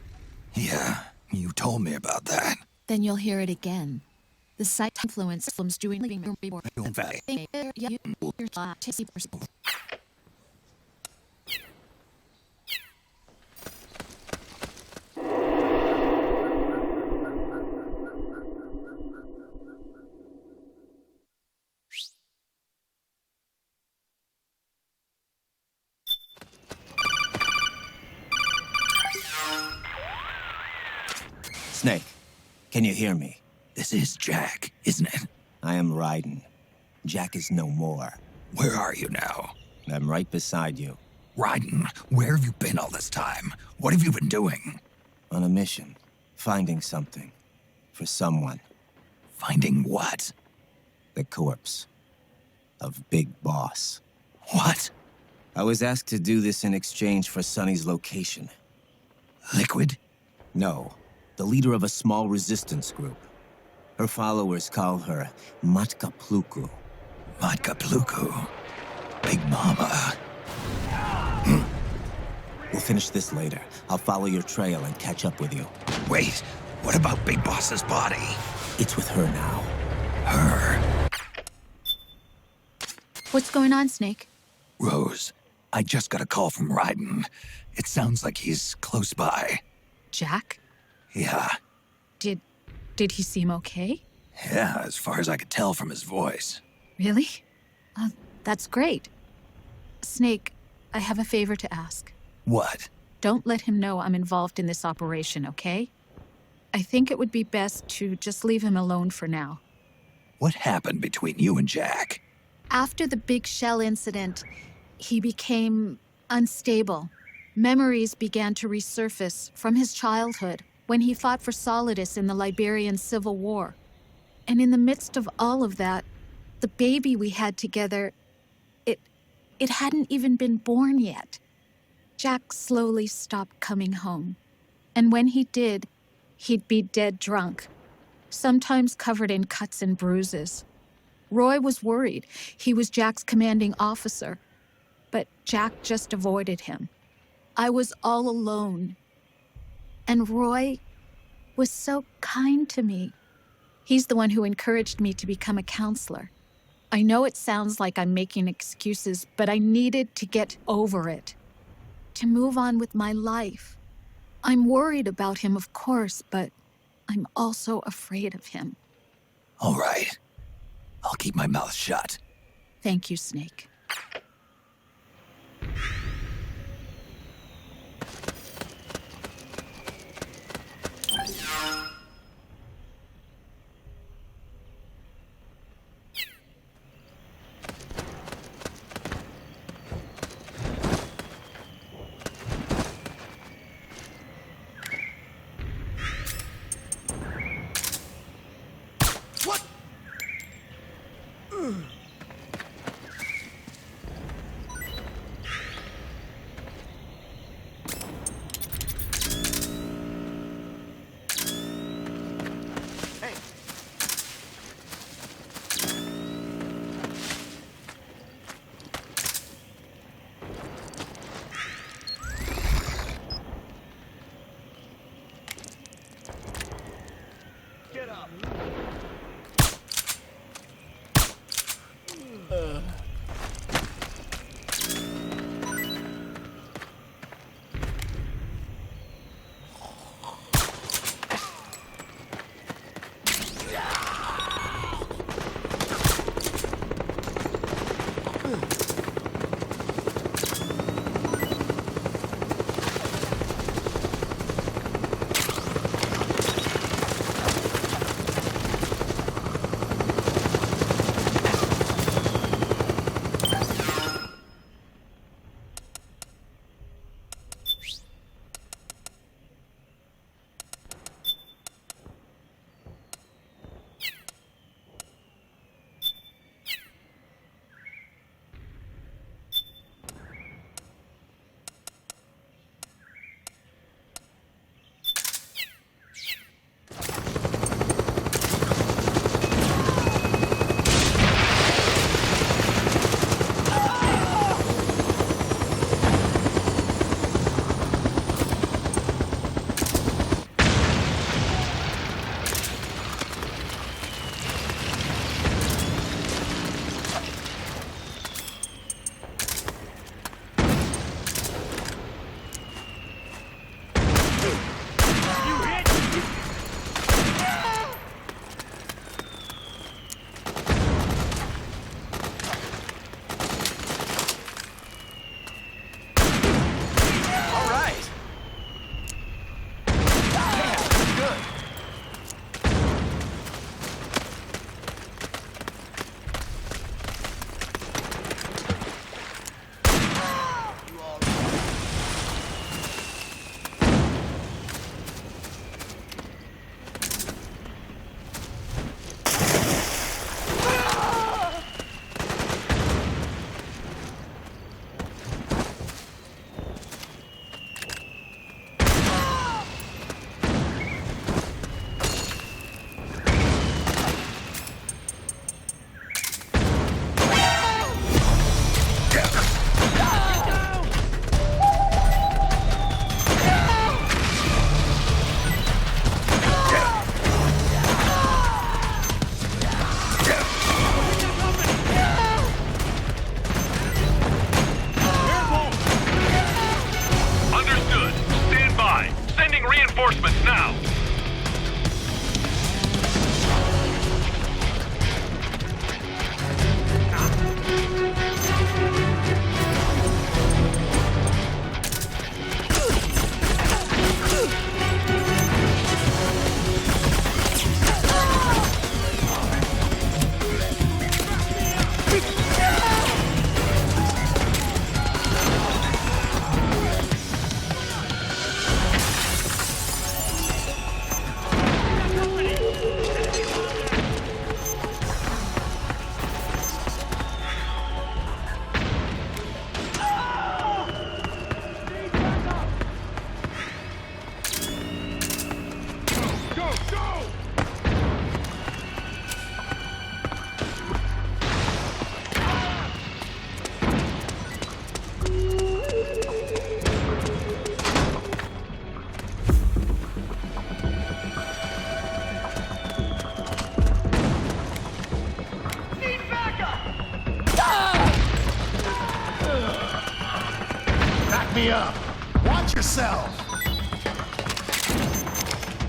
Speaker 4: Yeah, you told me about that.
Speaker 13: Then you'll hear it again. The psych influence from doing
Speaker 14: Snake, can you hear me?
Speaker 4: This is Jack, isn't it?
Speaker 14: I am Raiden. Jack is no more.
Speaker 4: Where are you now?
Speaker 14: I'm right beside you.
Speaker 4: Raiden, where have you been all this time? What have you been doing?
Speaker 14: On a mission. Finding something. For someone.
Speaker 4: Finding what?
Speaker 14: The corpse. Of Big Boss.
Speaker 4: What?
Speaker 14: I was asked to do this in exchange for Sonny's location.
Speaker 4: Liquid?
Speaker 14: No. The leader of a small resistance group. Her followers call her Matka Pluku.
Speaker 4: Matka Pluku? Big Mama.
Speaker 14: We'll finish this later. I'll follow your trail and catch up with you.
Speaker 4: Wait, what about Big Boss's body?
Speaker 14: It's with her now.
Speaker 4: Her?
Speaker 13: What's going on, Snake?
Speaker 4: Rose, I just got a call from Raiden. It sounds like he's close by.
Speaker 13: Jack?
Speaker 4: Yeah.
Speaker 13: Did he seem okay?
Speaker 4: Yeah, as far as I could tell from his voice.
Speaker 13: Really? That's great. Snake, I have a favor to ask.
Speaker 4: What?
Speaker 13: Don't let him know I'm involved in this operation, okay? I think it would be best to just leave him alone for now.
Speaker 4: What happened between you and Jack?
Speaker 13: After the big shell incident, he became unstable. Memories began to resurface from his childhood when he fought for Solidus in the Liberian Civil War. And in the midst of all of that, the baby we had together, it hadn't even been born yet. Jack slowly stopped coming home. And when he did, he'd be dead drunk, sometimes covered in cuts and bruises. Roy was worried. He was Jack's commanding officer. But Jack just avoided him. I was all alone. And Roy was so kind to me. He's the one who encouraged me to become a counselor. I know it sounds like I'm making excuses, but I needed to get over it. To move on with my life. I'm worried about him, of course, but I'm also afraid of him.
Speaker 4: All right. I'll keep my mouth shut.
Speaker 13: Thank you, Snake.
Speaker 10: Back me up. Watch yourself.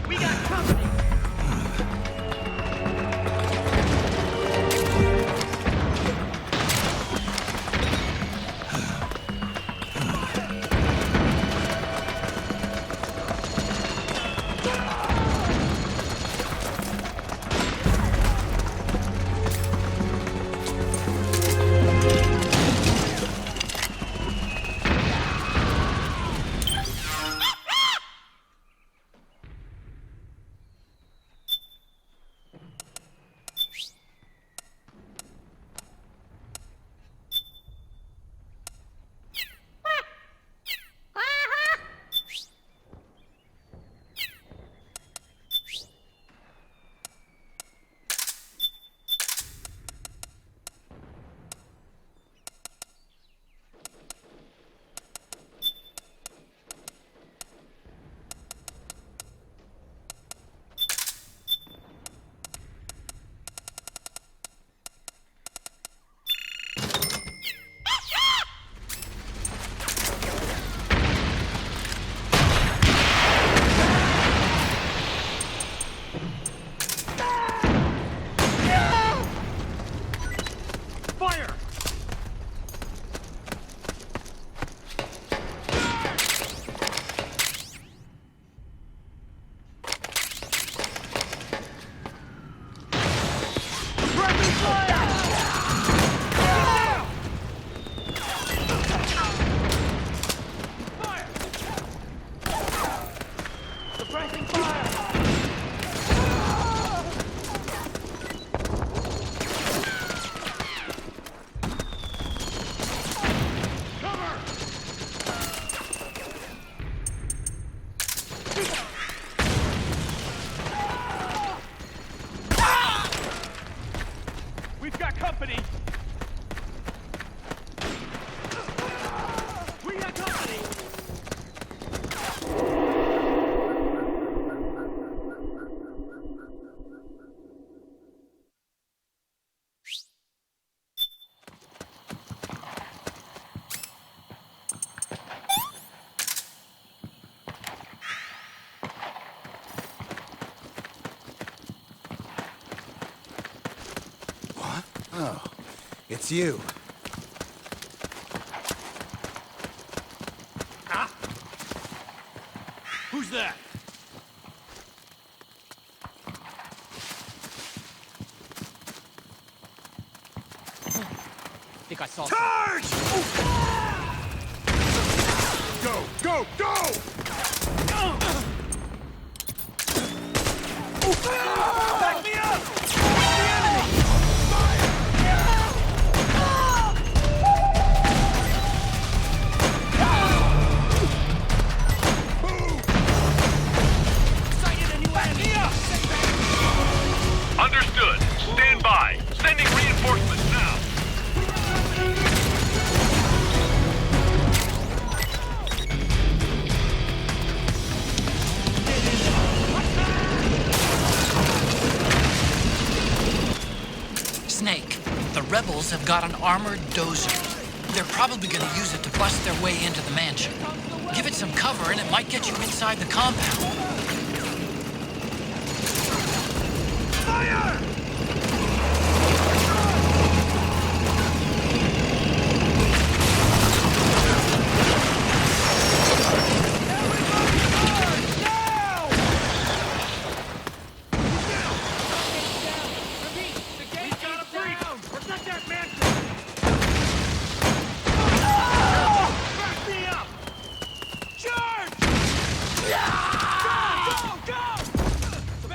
Speaker 10: We got company.
Speaker 17: Oh, it's you.
Speaker 10: Ah! Who's that?
Speaker 12: Think I saw.
Speaker 10: Charge! Go, go, go! Back me up! The enemy!
Speaker 11: Understood. Stand by. Sending reinforcements now.
Speaker 15: Snake, the rebels have got an armored dozer. They're probably gonna use it to bust their way into the mansion. Give it some cover and it might get you inside the compound.
Speaker 10: Fire!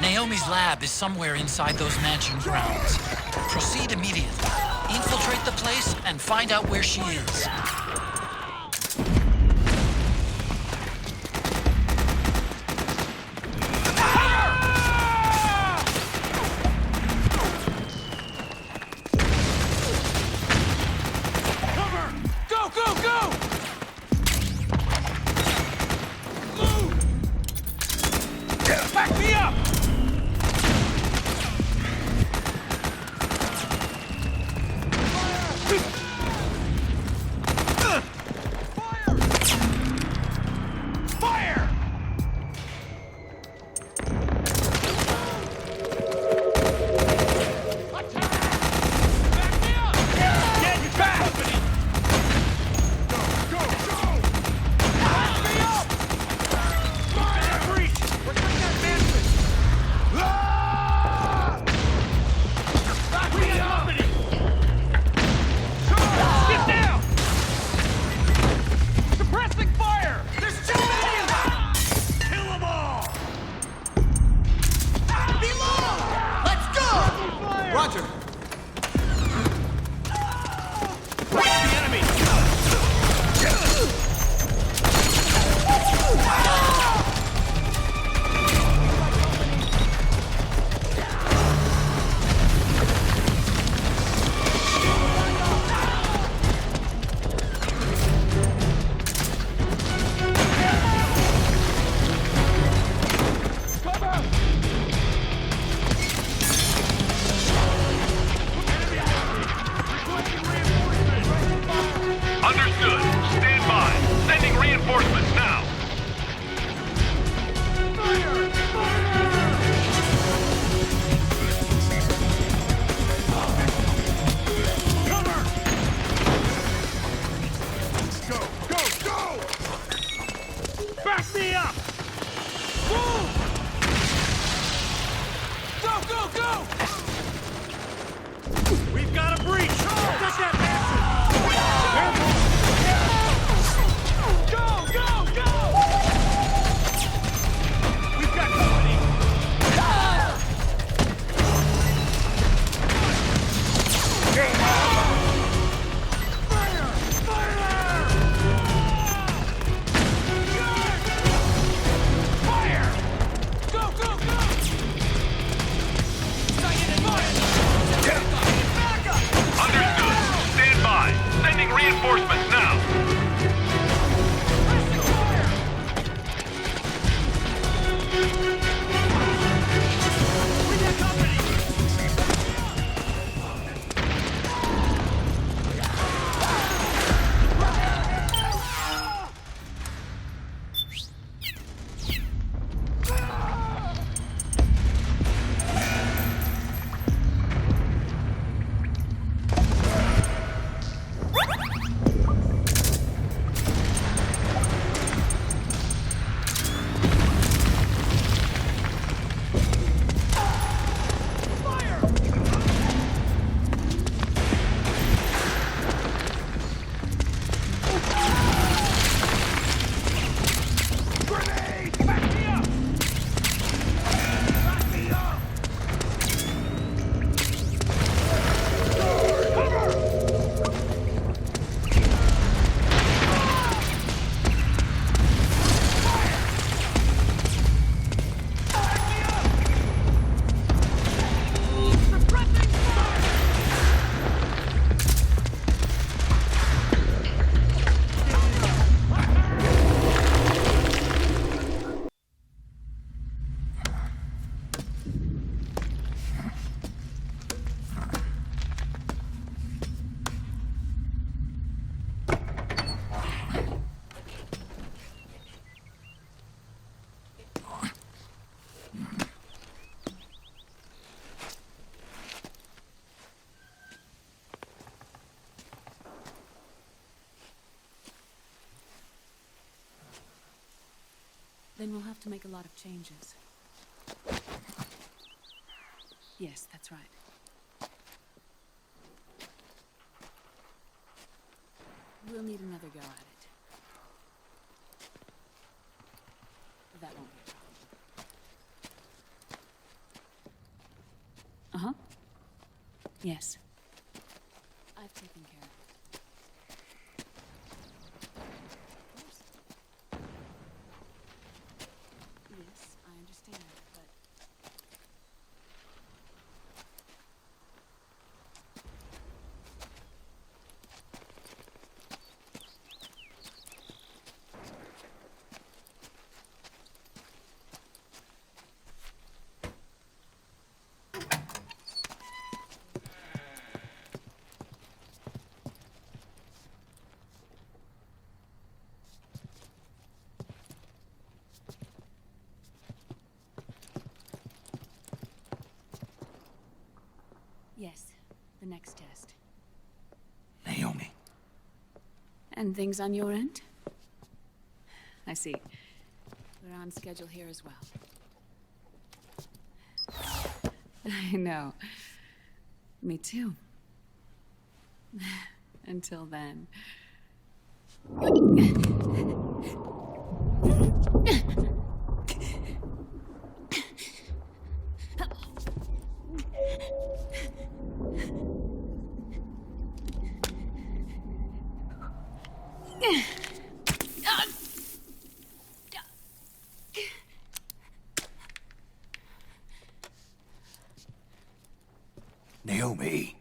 Speaker 15: Naomi's lab is somewhere inside those mansion grounds. Proceed immediately. Infiltrate the place and find out where she is.
Speaker 5: Then we'll have to make a lot of changes. Yes, that's right. We'll need another go at it. That won't be a problem. Uh-huh. Yes. I've taken care of it. Of course. Yes, I understand, but... Yes, the next test.
Speaker 4: Naomi.
Speaker 5: And things on your end? I see. We're on schedule here as well. I know. Me too. Until then.
Speaker 4: Naomi.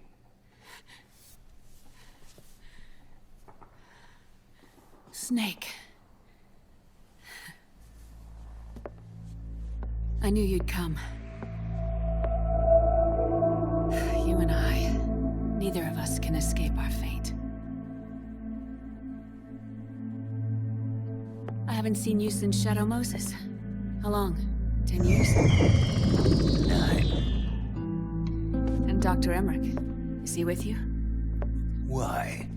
Speaker 5: Snake. I knew you'd come. You and I, neither of us can escape our fate. I haven't seen you since Shadow Moses. How long? 10 years?
Speaker 4: 9.
Speaker 5: And Dr. Emmerich, is he with you?
Speaker 4: Why?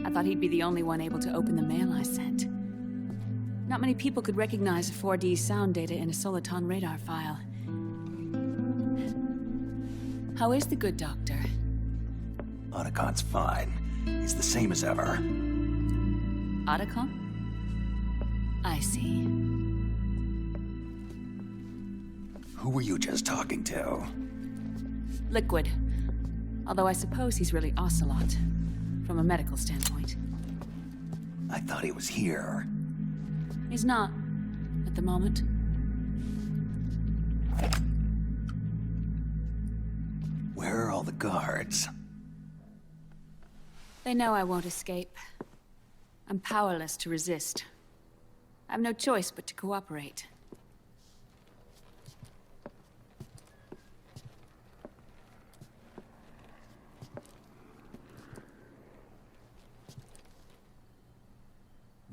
Speaker 5: I thought he'd be the only one able to open the mail I sent. Not many people could recognize 4D sound data in a Soliton radar file. How is the good doctor?
Speaker 4: Otacon's fine. He's the same as ever.
Speaker 5: Otacon? I see.
Speaker 4: Who were you just talking to?
Speaker 5: Liquid. Although I suppose he's really Ocelot, from a medical standpoint.
Speaker 4: I thought he was here.
Speaker 5: He's not, at the moment.
Speaker 4: Where are all the guards?
Speaker 5: They know I won't escape. I'm powerless to resist. I have no choice but to cooperate.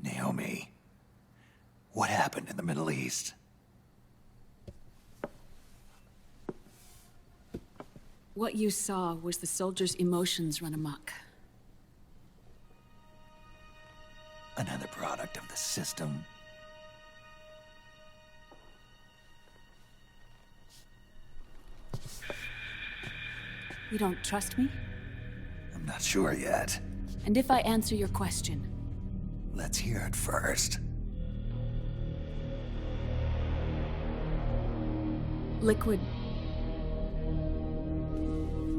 Speaker 4: Naomi, what happened in the Middle East?
Speaker 5: What you saw was the soldiers' emotions run amok.
Speaker 4: Another product of the system.
Speaker 5: You don't trust me?
Speaker 4: I'm not sure yet.
Speaker 5: And if I answer your question?
Speaker 4: Let's hear it first.
Speaker 5: Liquid.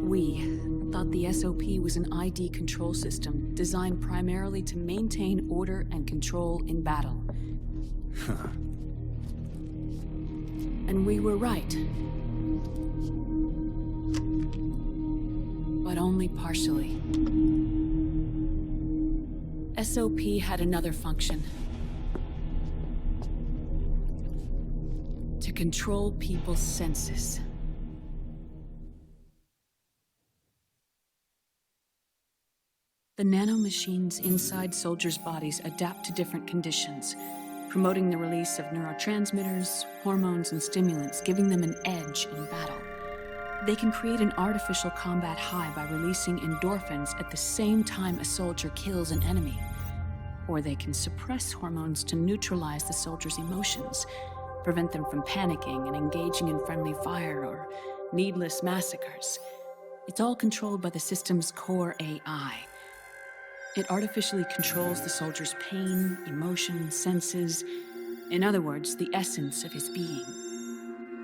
Speaker 5: We thought the SOP was an ID control system designed primarily to maintain order and control in battle. And we were right. But only partially. SOP had another function. To control people's senses. The nanomachines inside soldiers' bodies adapt to different conditions, promoting the release of neurotransmitters, hormones, and stimulants, giving them an edge in battle. They can create an artificial combat high by releasing endorphins at the same time a soldier kills an enemy. Or they can suppress hormones to neutralize the soldiers' emotions, prevent them from panicking and engaging in friendly fire or needless massacres. It's all controlled by the system's core AI. It artificially controls the soldier's pain, emotion, senses. In other words, the essence of his being.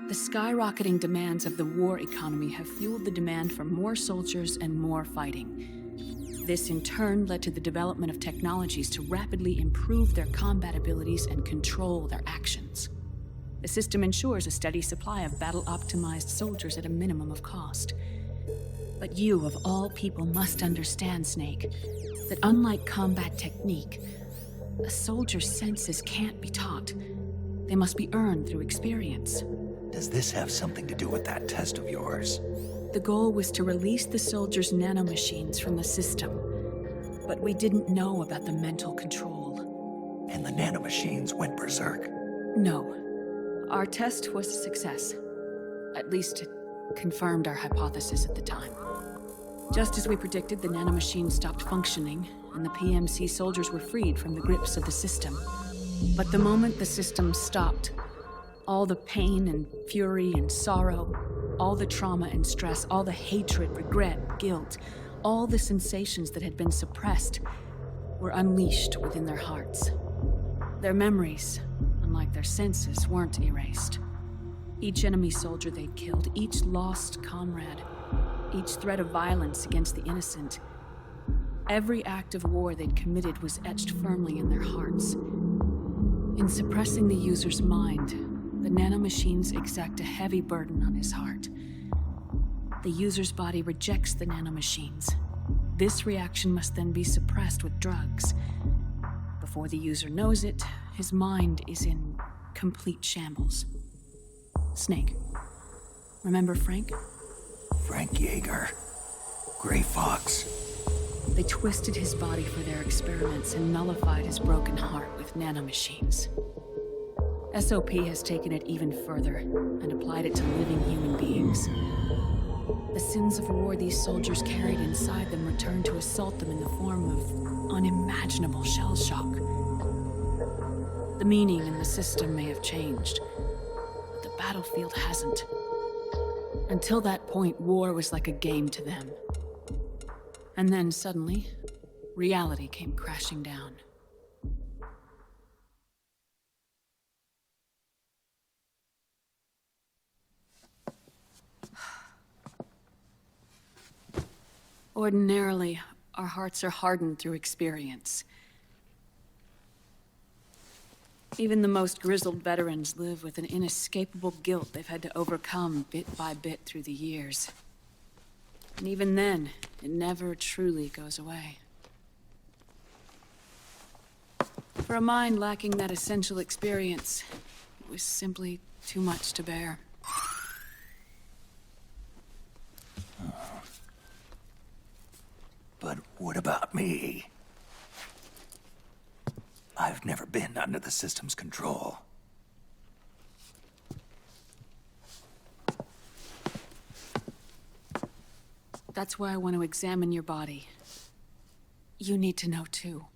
Speaker 5: The skyrocketing demands of the war economy have fueled the demand for more soldiers and more fighting. This in turn led to the development of technologies to rapidly improve their combat abilities and control their actions. The system ensures a steady supply of battle-optimized soldiers at a minimum of cost. But you, of all people, must understand, Snake, that unlike combat technique, a soldier's senses can't be taught. They must be earned through experience.
Speaker 4: Does this have something to do with that test of yours?
Speaker 5: The goal was to release the soldiers' nanomachines from the system, but we didn't know about the mental control.
Speaker 4: And the nanomachines went berserk?
Speaker 5: No. Our test was a success. At least it confirmed our hypothesis at the time. Just as we predicted, the nanomachines stopped functioning, and the PMC soldiers were freed from the grips of the system. But the moment the system stopped, all the pain and fury and sorrow, all the trauma and stress, all the hatred, regret, guilt, all the sensations that had been suppressed were unleashed within their hearts. Their memories, unlike their senses, weren't erased. Each enemy soldier they'd killed, each lost comrade, each threat of violence against the innocent, every act of war they'd committed was etched firmly in their hearts. In suppressing the user's mind, the nanomachines exact a heavy burden on his heart. The user's body rejects the nanomachines. This reaction must then be suppressed with drugs. Before the user knows it, his mind is in complete shambles. Snake. Remember Frank?
Speaker 4: Frank Yeager. Gray Fox.
Speaker 5: They twisted his body for their experiments and nullified his broken heart with nanomachines. SOP has taken it even further and applied it to living human beings. The sins of war these soldiers carried inside them returned to assault them in the form of unimaginable shell shock. The meaning in the system may have changed, but the battlefield hasn't. Until that point, war was like a game to them. And then suddenly, reality came crashing down. Ordinarily, our hearts are hardened through experience. Even the most grizzled veterans live with an inescapable guilt they've had to overcome bit by bit through the years. And even then, it never truly goes away. For a mind lacking that essential experience, it was simply too much to bear.
Speaker 4: But what about me? I've never been under the system's control.
Speaker 5: That's why I want to examine your body. You need to know too.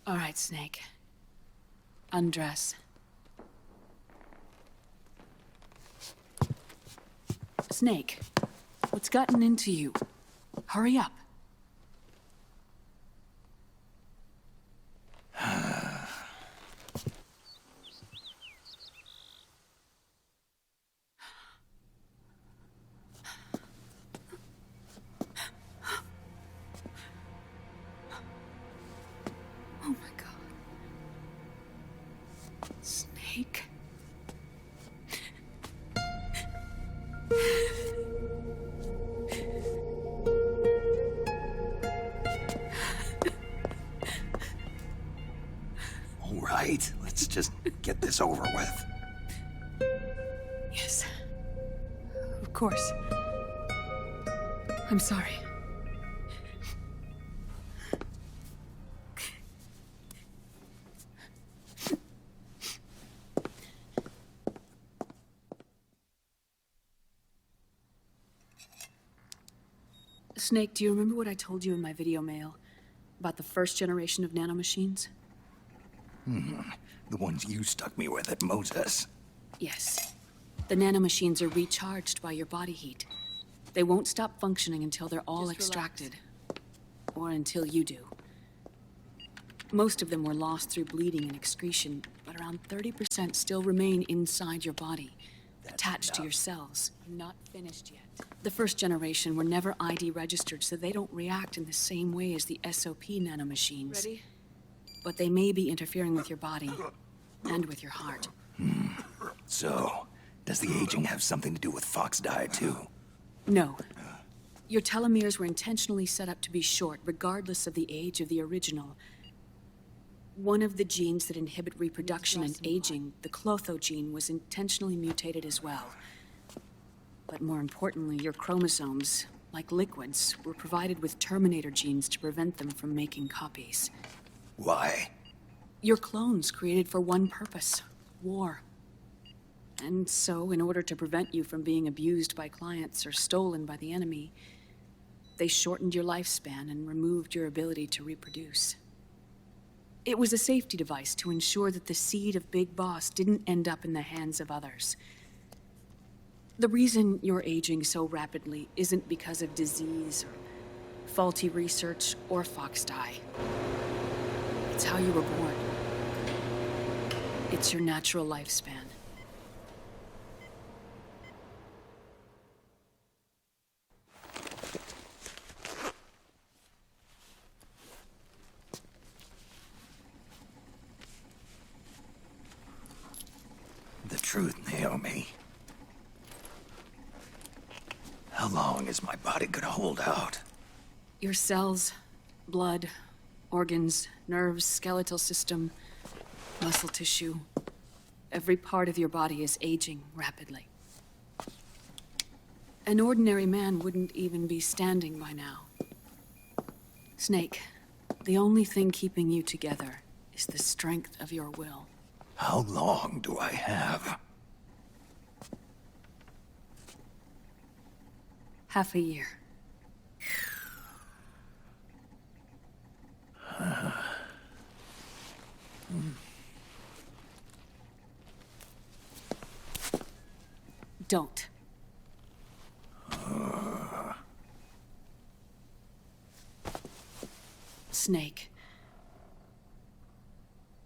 Speaker 5: All right, Snake. Undress. Snake, what's gotten into you? Hurry up. Oh my God. Snake.
Speaker 4: All right, let's just get this over with.
Speaker 5: Yes. Of course. I'm sorry. Snake, do you remember what I told you in my video mail about the first generation of nanomachines?
Speaker 4: The ones you stuck me with at Moses.
Speaker 5: Yes. The nanomachines are recharged by your body heat. They won't stop functioning until they're all extracted. Or until you do. Most of them were lost through bleeding and excretion, but around 30% still remain inside your body, attached to your cells. Not finished yet. The first generation were never ID registered, so they don't react in the same way as the SOP nanomachines. Ready? But they may be interfering with your body, and with your heart.
Speaker 4: So, does the aging have something to do with Fox diet too?
Speaker 5: No. Your telomeres were intentionally set up to be short, regardless of the age of the original. One of the genes that inhibit reproduction and aging, the Clotho gene, was intentionally mutated as well. But more importantly, your chromosomes, like liquids, were provided with terminator genes to prevent them from making copies.
Speaker 4: Why?
Speaker 5: Your clones created for one purpose: war. And so, in order to prevent you from being abused by clients or stolen by the enemy, they shortened your lifespan and removed your ability to reproduce. It was a safety device to ensure that the seed of Big Boss didn't end up in the hands of others. The reason you're aging so rapidly isn't because of disease or faulty research or Fox die. It's how you were born. It's your natural lifespan.
Speaker 4: The truth, Naomi. How long is my body gonna hold out?
Speaker 5: Your cells, blood, organs, nerves, skeletal system, muscle tissue. Every part of your body is aging rapidly. An ordinary man wouldn't even be standing by now. Snake, the only thing keeping you together is the strength of your will.
Speaker 4: How long do I have?
Speaker 5: Half a year. Don't. Snake.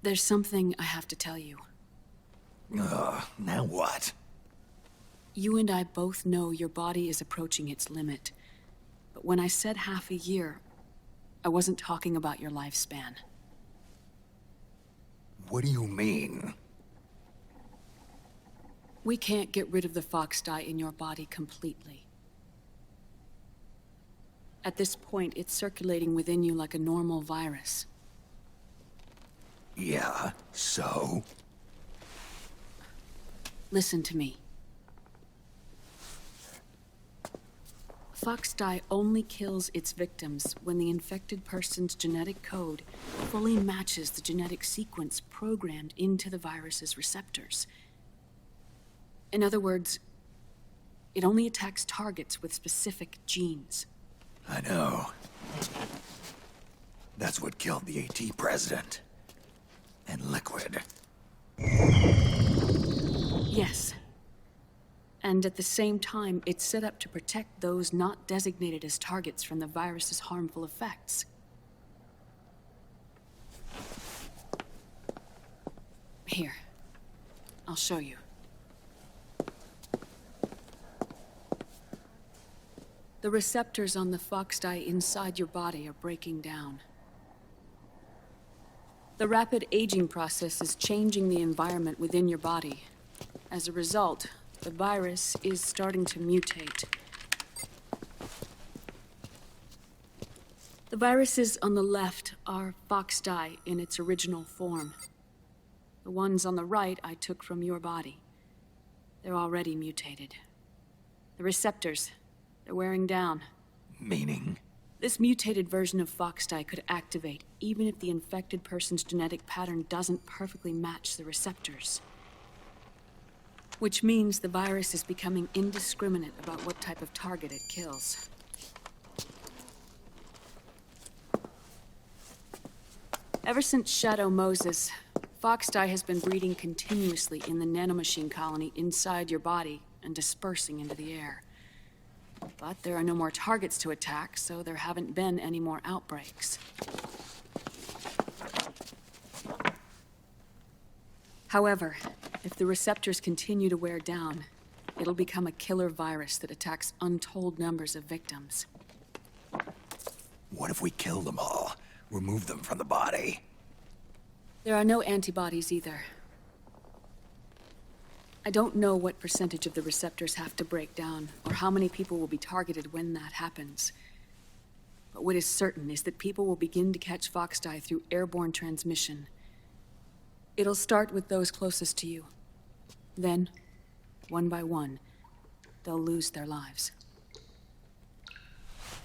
Speaker 5: There's something I have to tell you.
Speaker 4: Now what?
Speaker 5: You and I both know your body is approaching its limit. But when I said half a year, I wasn't talking about your lifespan.
Speaker 4: What do you mean?
Speaker 5: We can't get rid of the Fox dye in your body completely. At this point, it's circulating within you like a normal virus.
Speaker 4: Yeah, so?
Speaker 5: Listen to me. Fox dye only kills its victims when the infected person's genetic code fully matches the genetic sequence programmed into the virus's receptors. In other words, it only attacks targets with specific genes.
Speaker 4: I know. That's what killed the AT president. And Liquid.
Speaker 5: Yes. And at the same time, it's set up to protect those not designated as targets from the virus's harmful effects. Here. I'll show you. The receptors on the Fox dye inside your body are breaking down. The rapid aging process is changing the environment within your body. As a result, the virus is starting to mutate. The viruses on the left are Fox dye in its original form. The ones on the right I took from your body. They're already mutated. The receptors, they're wearing down.
Speaker 4: Meaning?
Speaker 5: This mutated version of Fox dye could activate even if the infected person's genetic pattern doesn't perfectly match the receptors. Which means the virus is becoming indiscriminate about what type of target it kills. Ever since Shadow Moses, Foxdie has been breeding continuously in the nanomachine colony inside your body and dispersing into the air. But there are no more targets to attack, so there haven't been any more outbreaks. However, if the receptors continue to wear down, it'll become a killer virus that attacks untold numbers of victims.
Speaker 4: What if we kill them all? Remove them from the body?
Speaker 5: There are no antibodies either. I don't know what percentage of the receptors have to break down, or how many people will be targeted when that happens. But what is certain is that people will begin to catch Foxdie through airborne transmission. It'll start with those closest to you. Then, one by one, they'll lose their lives.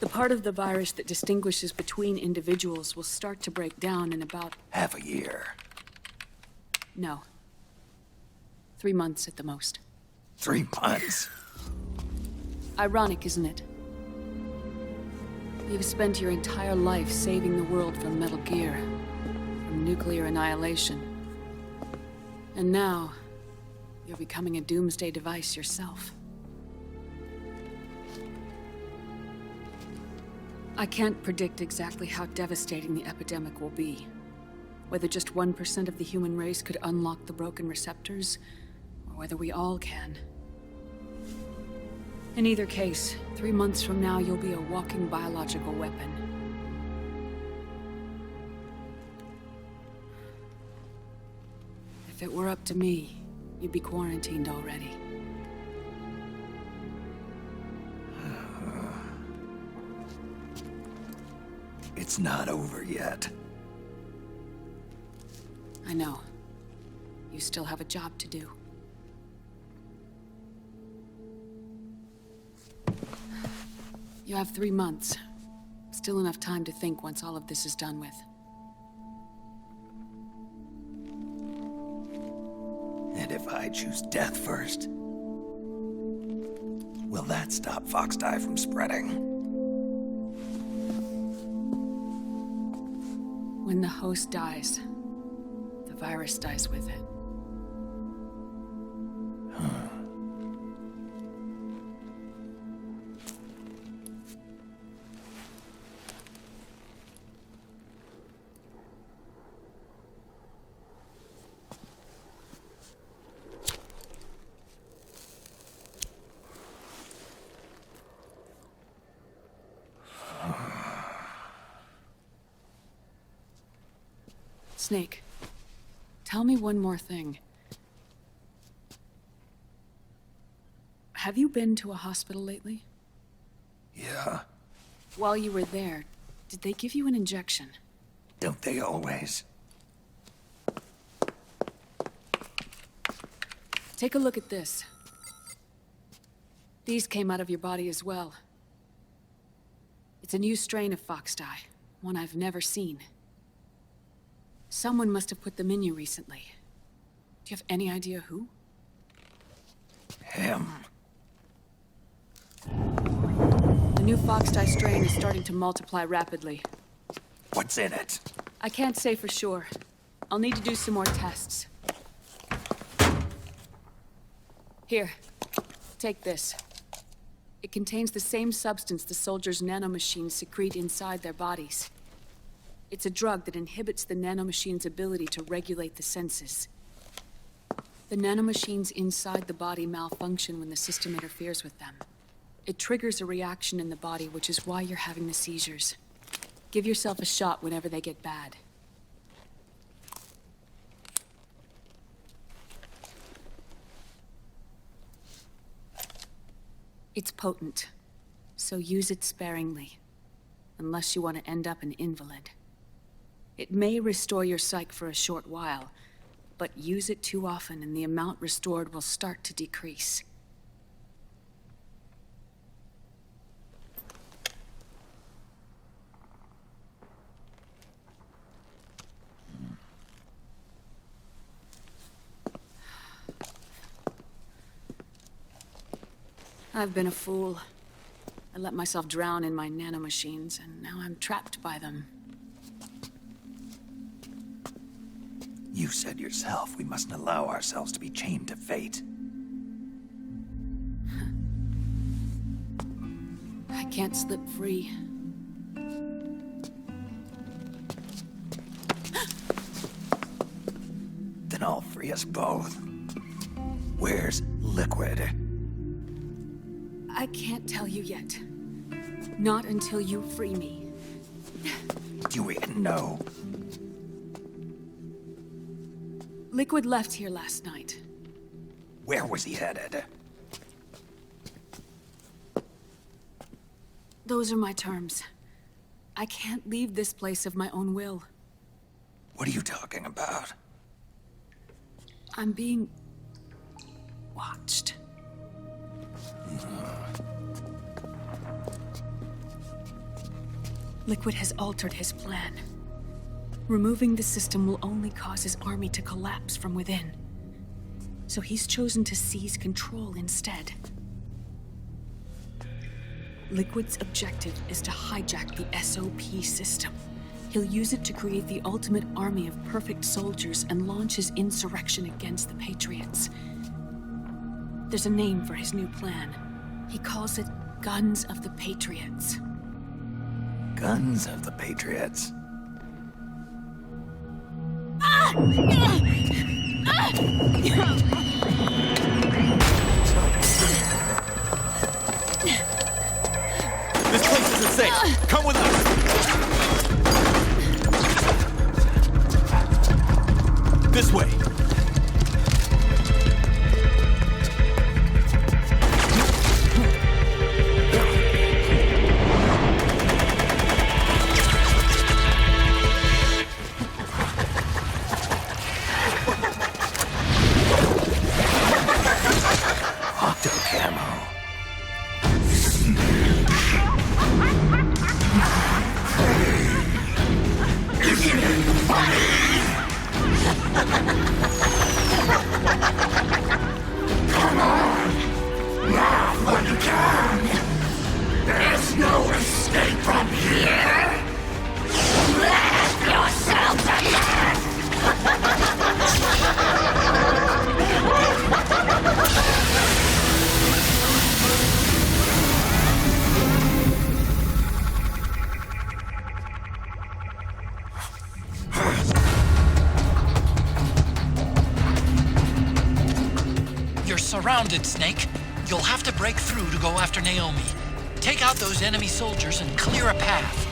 Speaker 5: The part of the virus that distinguishes between individuals will start to break down in about...
Speaker 4: half a year.
Speaker 5: No. 3 months at the most.
Speaker 4: 3 months?
Speaker 5: Ironic, isn't it? You've spent your entire life saving the world from Metal Gear, from nuclear annihilation. And now, you're becoming a doomsday device yourself. I can't predict exactly how devastating the epidemic will be. Whether just 1% of the human race could unlock the broken receptors, or whether we all can. In either case, 3 months from now, you'll be a walking biological weapon. If it were up to me, you'd be quarantined already.
Speaker 4: It's not over yet.
Speaker 5: I know. You still have a job to do. You have 3 months. Still enough time to think once all of this is done with.
Speaker 4: And if I choose death first, will that stop Foxdie from spreading?
Speaker 5: When the host dies, the virus dies with it. Snake, tell me one more thing. Have you been to a hospital lately?
Speaker 4: Yeah.
Speaker 5: While you were there, did they give you an injection?
Speaker 4: Don't they always?
Speaker 5: Take a look at this. These came out of your body as well. It's a new strain of Foxdie, one I've never seen. Someone must have put them in you recently. Do you have any idea who?
Speaker 4: Him.
Speaker 5: The new Foxdie strain is starting to multiply rapidly.
Speaker 4: What's in it?
Speaker 5: I can't say for sure. I'll need to do some more tests. Here, take this. It contains the same substance the soldiers' nanomachines secrete inside their bodies. It's a drug that inhibits the nanomachine's ability to regulate the senses. The nanomachines inside the body malfunction when the system interferes with them. It triggers a reaction in the body, which is why you're having the seizures. Give yourself a shot whenever they get bad. It's potent, so use it sparingly, unless you want to end up an invalid. It may restore your psyche for a short while, but use it too often and the amount restored will start to decrease. I've been a fool. I let myself drown in my nanomachines, and now I'm trapped by them.
Speaker 4: You said yourself we mustn't allow ourselves to be chained to fate.
Speaker 5: I can't slip free.
Speaker 4: Then I'll free us both. Where's Liquid?
Speaker 5: I can't tell you yet. Not until you free me.
Speaker 4: Do we know?
Speaker 5: Liquid left here last night.
Speaker 4: Where was he headed?
Speaker 5: Those are my terms. I can't leave this place of my own will.
Speaker 4: What are you talking about?
Speaker 5: I'm being... watched. Liquid has altered his plan. Removing the system will only cause his army to collapse from within. So he's chosen to seize control instead. Liquid's objective is to hijack the SOP system. He'll use it to create the ultimate army of perfect soldiers and launch his insurrection against the Patriots. There's a name for his new plan. He calls it Guns of the Patriots.
Speaker 4: Guns of the Patriots?
Speaker 12: This place isn't safe. Come with us. This way.
Speaker 15: Surrounded, Snake. You'll have to break through to go after Naomi. Take out those enemy soldiers and clear a path.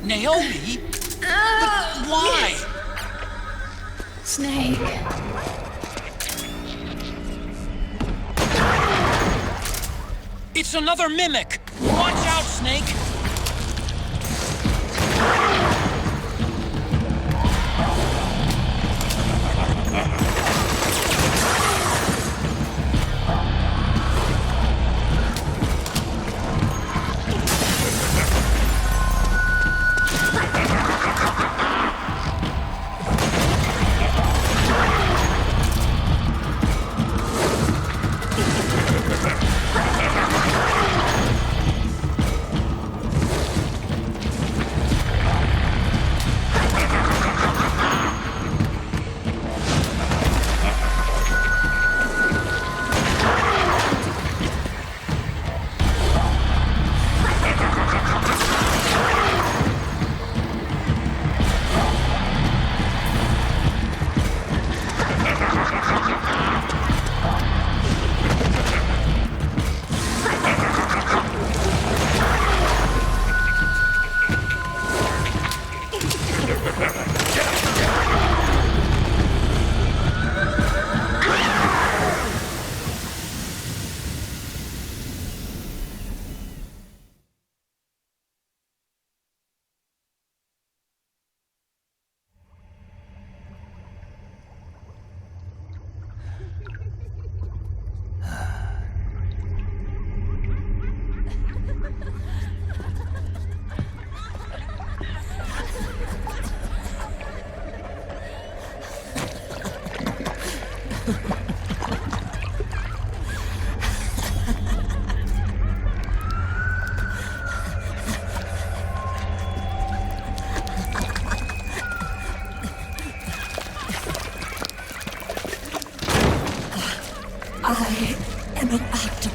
Speaker 15: Naomi? But why?
Speaker 18: Snake.
Speaker 15: It's another mimic! Watch out, Snake!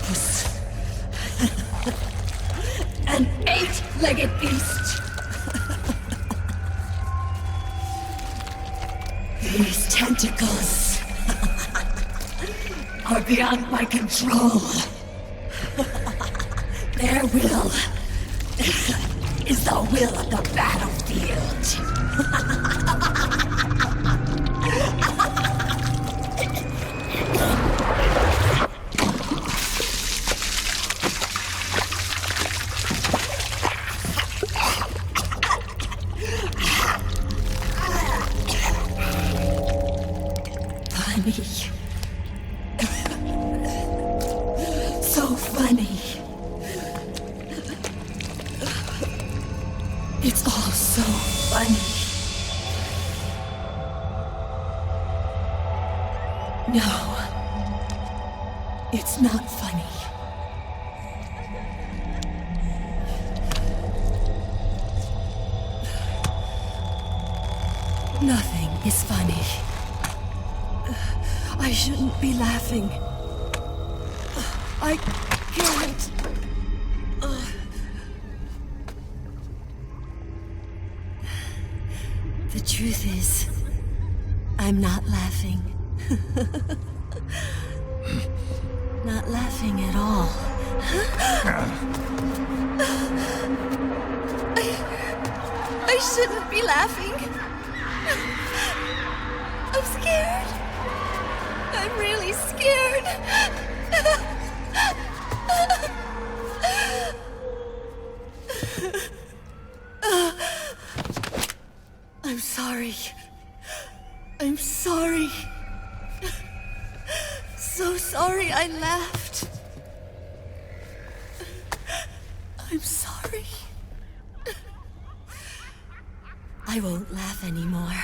Speaker 9: octopus. An 8-legged beast. These tentacles are beyond my control. Their will is the will of the battlefield. Funny. So funny. It's all so funny. No. It's not funny. Nothing is funny. I shouldn't be laughing. I can't. The truth is, I'm not laughing. Not laughing at all. I shouldn't be laughing. I'm scared. I'm really scared. I'm sorry. I'm sorry. So sorry I laughed. I'm sorry. I won't laugh anymore.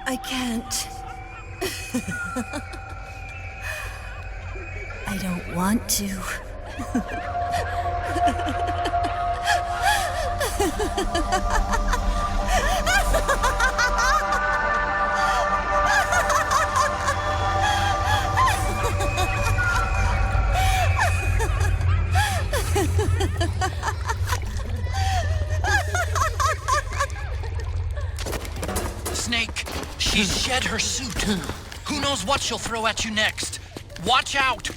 Speaker 9: I can't. I don't want to.
Speaker 15: Snake, she's shed her suit. Who knows what she'll throw at you next? Watch out!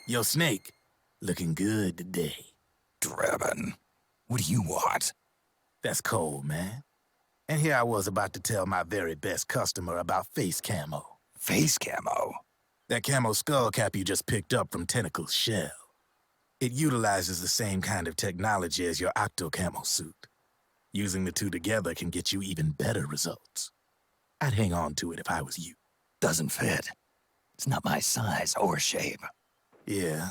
Speaker 16: Yo, Snake, looking good today.
Speaker 4: Drebin, what do you want?
Speaker 16: That's cold, man. And here I was about to tell my very best customer about face camo.
Speaker 4: Face camo?
Speaker 16: That camo skull cap you just picked up from Tentacle's shell. It utilizes the same kind of technology as your octo camo suit. Using the two together can get you even better results. I'd hang on to it if I was you.
Speaker 4: Doesn't fit. It's not my size or shape.
Speaker 16: Yeah,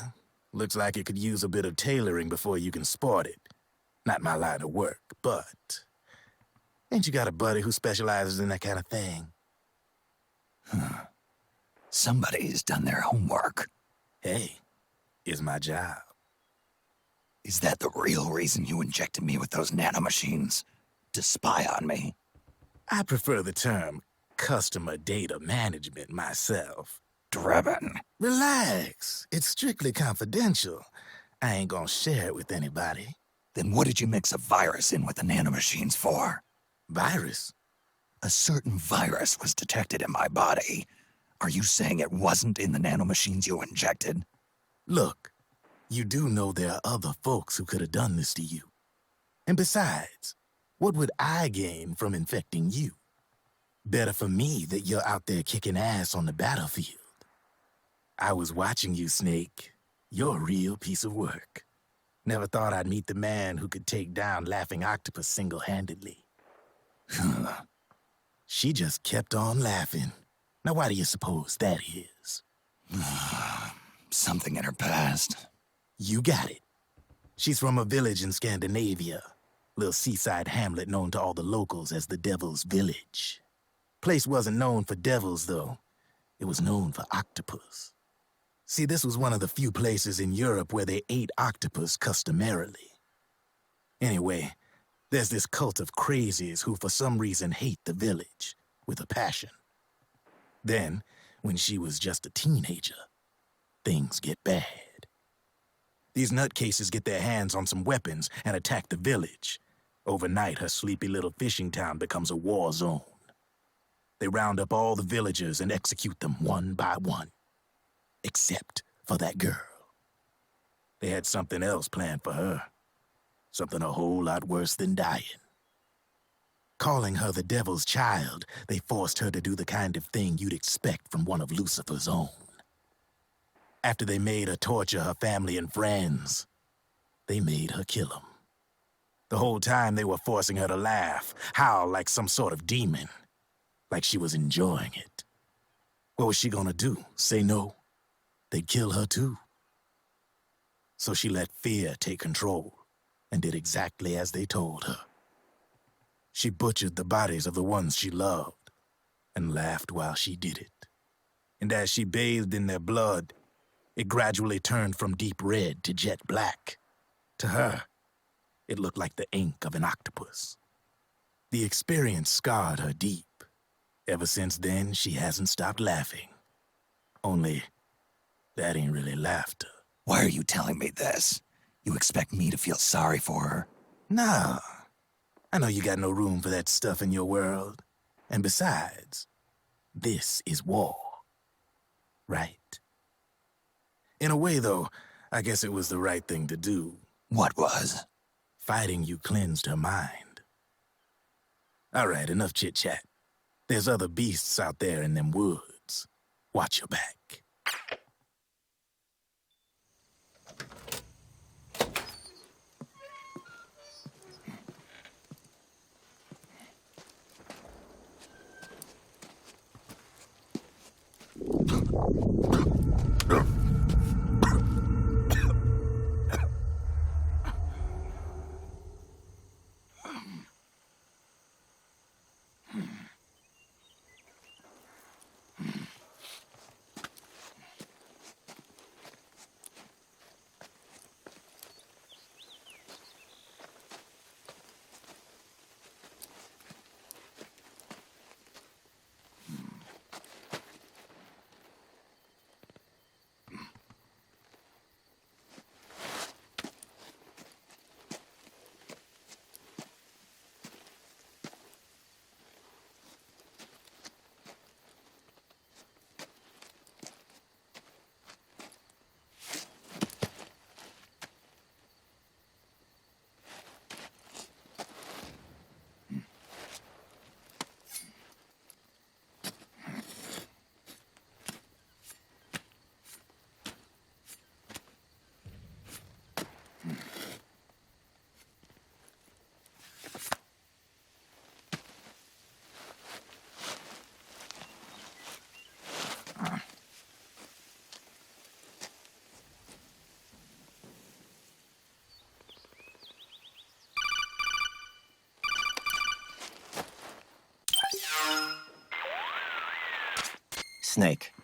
Speaker 16: looks like it could use a bit of tailoring before you can sport it. Not my line of work, but... ain't you got a buddy who specializes in that kind of thing?
Speaker 4: Somebody's done their homework.
Speaker 16: Hey, it's my job.
Speaker 4: Is that the real reason you injected me with those nanomachines? To spy on me?
Speaker 16: I prefer the term customer data management myself.
Speaker 4: Drebin.
Speaker 16: Relax. It's strictly confidential. I ain't gonna share it with anybody.
Speaker 4: Then what did you mix a virus in with the nanomachines for?
Speaker 16: Virus?
Speaker 4: A certain virus was detected in my body. Are you saying it wasn't in the nanomachines you injected?
Speaker 16: Look, you do know there are other folks who could have done this to you. And besides, what would I gain from infecting you? Better for me that you're out there kicking ass on the battlefield. I was watching you, Snake. You're a real piece of work. Never thought I'd meet the man who could take down Laughing Octopus single-handedly. She just kept on laughing. Now why do you suppose that is?
Speaker 4: Something in her past.
Speaker 16: You got it. She's from a village in Scandinavia. Little seaside hamlet known to all the locals as the Devil's Village. Place wasn't known for devils, though. It was known for octopus. See, this was one of the few places in Europe where they ate octopus customarily. Anyway, there's this cult of crazies who for some reason hate the village with a passion. Then, when she was just a teenager, things get bad. These nutcases get their hands on some weapons and attack the village. Overnight, her sleepy little fishing town becomes a war zone. They round up all the villagers and execute them one by one. Except for that girl. They had something else planned for her. Something a whole lot worse than dying. Calling her the Devil's Child, they forced her to do the kind of thing you'd expect from one of Lucifer's own. After they made her torture her family and friends, they made her kill them. The whole time they were forcing her to laugh, howl like some sort of demon. Like she was enjoying it. What was she gonna do? Say no? They'd kill her too. So she let fear take control and did exactly as they told her. She butchered the bodies of the ones she loved and laughed while she did it. And as she bathed in their blood, it gradually turned from deep red to jet black. To her, it looked like the ink of an octopus. The experience scarred her deep. Ever since then, she hasn't stopped laughing. Only, that ain't really laughter.
Speaker 4: Why are you telling me this? You expect me to feel sorry for her?
Speaker 16: Nah. I know you got no room for that stuff in your world. And besides, this is war. Right? In a way, though, I guess it was the right thing to do.
Speaker 4: What was?
Speaker 16: Fighting you cleansed her mind. All right, enough chit-chat. There's other beasts out there in them woods. Watch your back.
Speaker 14: Snake,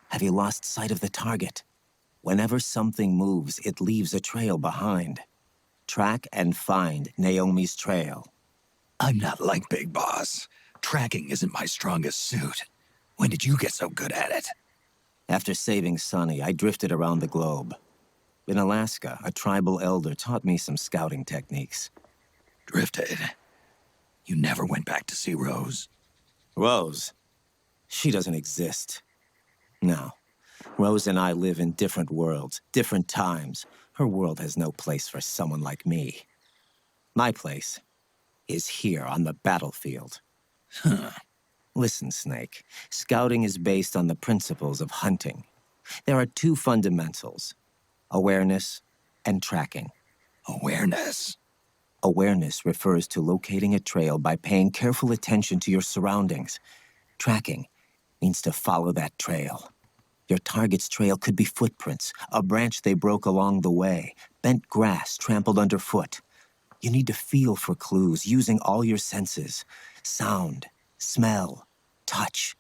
Speaker 14: have you lost sight of the target? Whenever something moves, it leaves a trail behind. Track and find Naomi's trail.
Speaker 4: I'm not like Big Boss. Tracking isn't my strongest suit. When did you get so good at it?
Speaker 14: After saving Sonny, I drifted around the globe. In Alaska, a tribal elder taught me some scouting techniques.
Speaker 4: Drifted? You never went back to see Rose?
Speaker 14: Rose? She doesn't exist. No. Rose and I live in different worlds, different times. Her world has no place for someone like me. My place is here on the battlefield.
Speaker 4: Huh.
Speaker 14: Listen, Snake. Scouting is based on the principles of hunting. There are two fundamentals: awareness and tracking.
Speaker 4: Awareness?
Speaker 14: Awareness refers to locating a trail by paying careful attention to your surroundings. Tracking means to follow that trail. Your target's trail could be footprints, a branch they broke along the way, bent grass trampled underfoot. You need to feel for clues using all your senses: sound, smell, touch,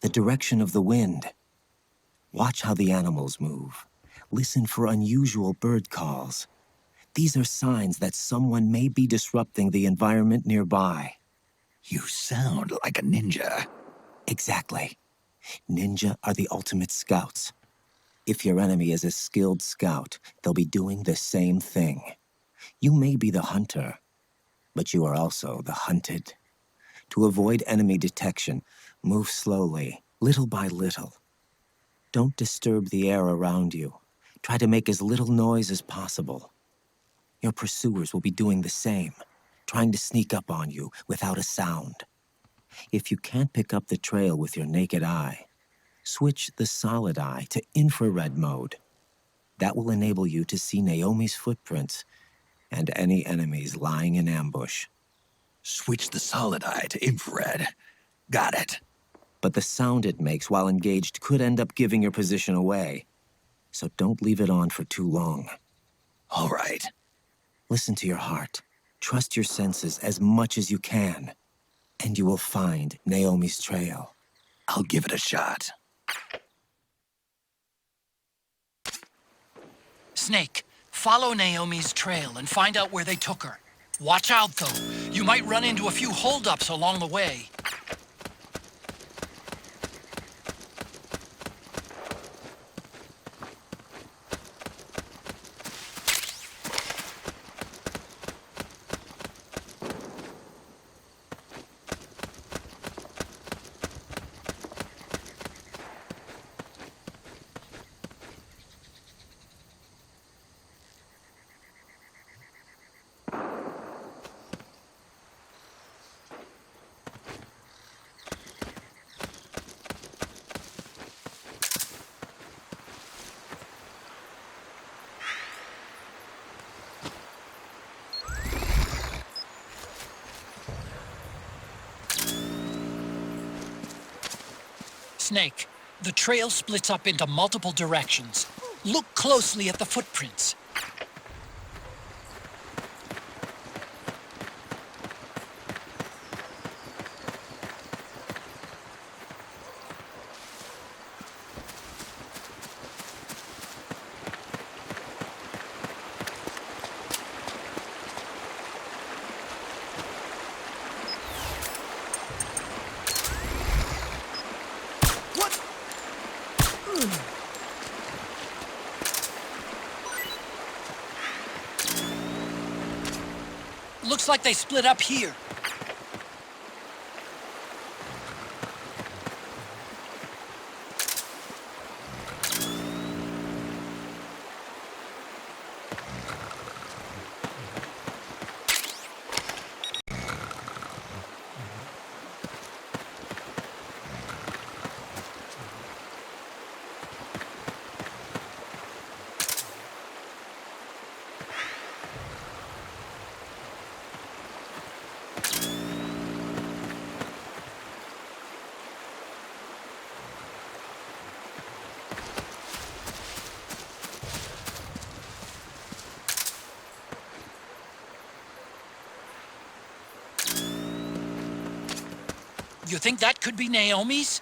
Speaker 14: the direction of the wind. Watch how the animals move. Listen for unusual bird calls. These are signs that someone may be disrupting the environment nearby.
Speaker 4: You sound like a ninja.
Speaker 14: Exactly. Ninja are the ultimate scouts. If your enemy is a skilled scout, they'll be doing the same thing. You may be the hunter, but you are also the hunted. To avoid enemy detection, move slowly, little by little. Don't disturb the air around you. Try to make as little noise as possible. Your pursuers will be doing the same, trying to sneak up on you without a sound. If you can't pick up the trail with your naked eye, switch the solid eye to infrared mode. That will enable you to see Naomi's footprints and any enemies lying in ambush.
Speaker 4: Switch the solid eye to infrared. Got it.
Speaker 14: But the sound it makes while engaged could end up giving your position away. So don't leave it on for too long.
Speaker 4: All right.
Speaker 14: Listen to your heart. Trust your senses as much as you can. And you will find Naomi's trail.
Speaker 4: I'll give it a shot.
Speaker 15: Snake, follow Naomi's trail and find out where they took her. Watch out, though. You might run into a few holdups along the way. Snake, the trail splits up into multiple directions. Look closely at the footprints. Looks like they split up here. You think that could be Naomi's?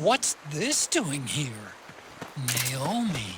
Speaker 15: What's this doing here? Naomi.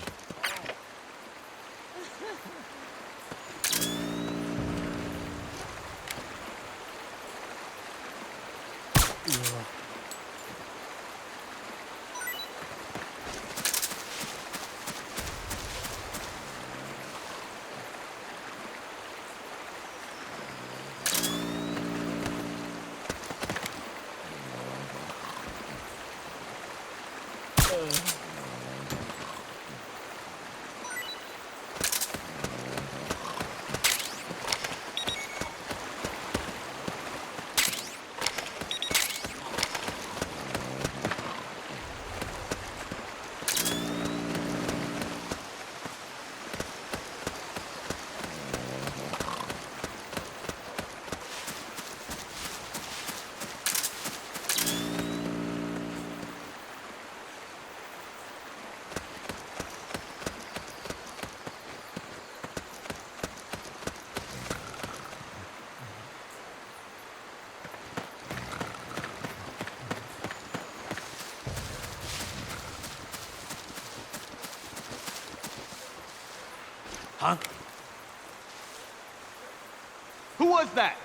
Speaker 12: Huh? Who was that?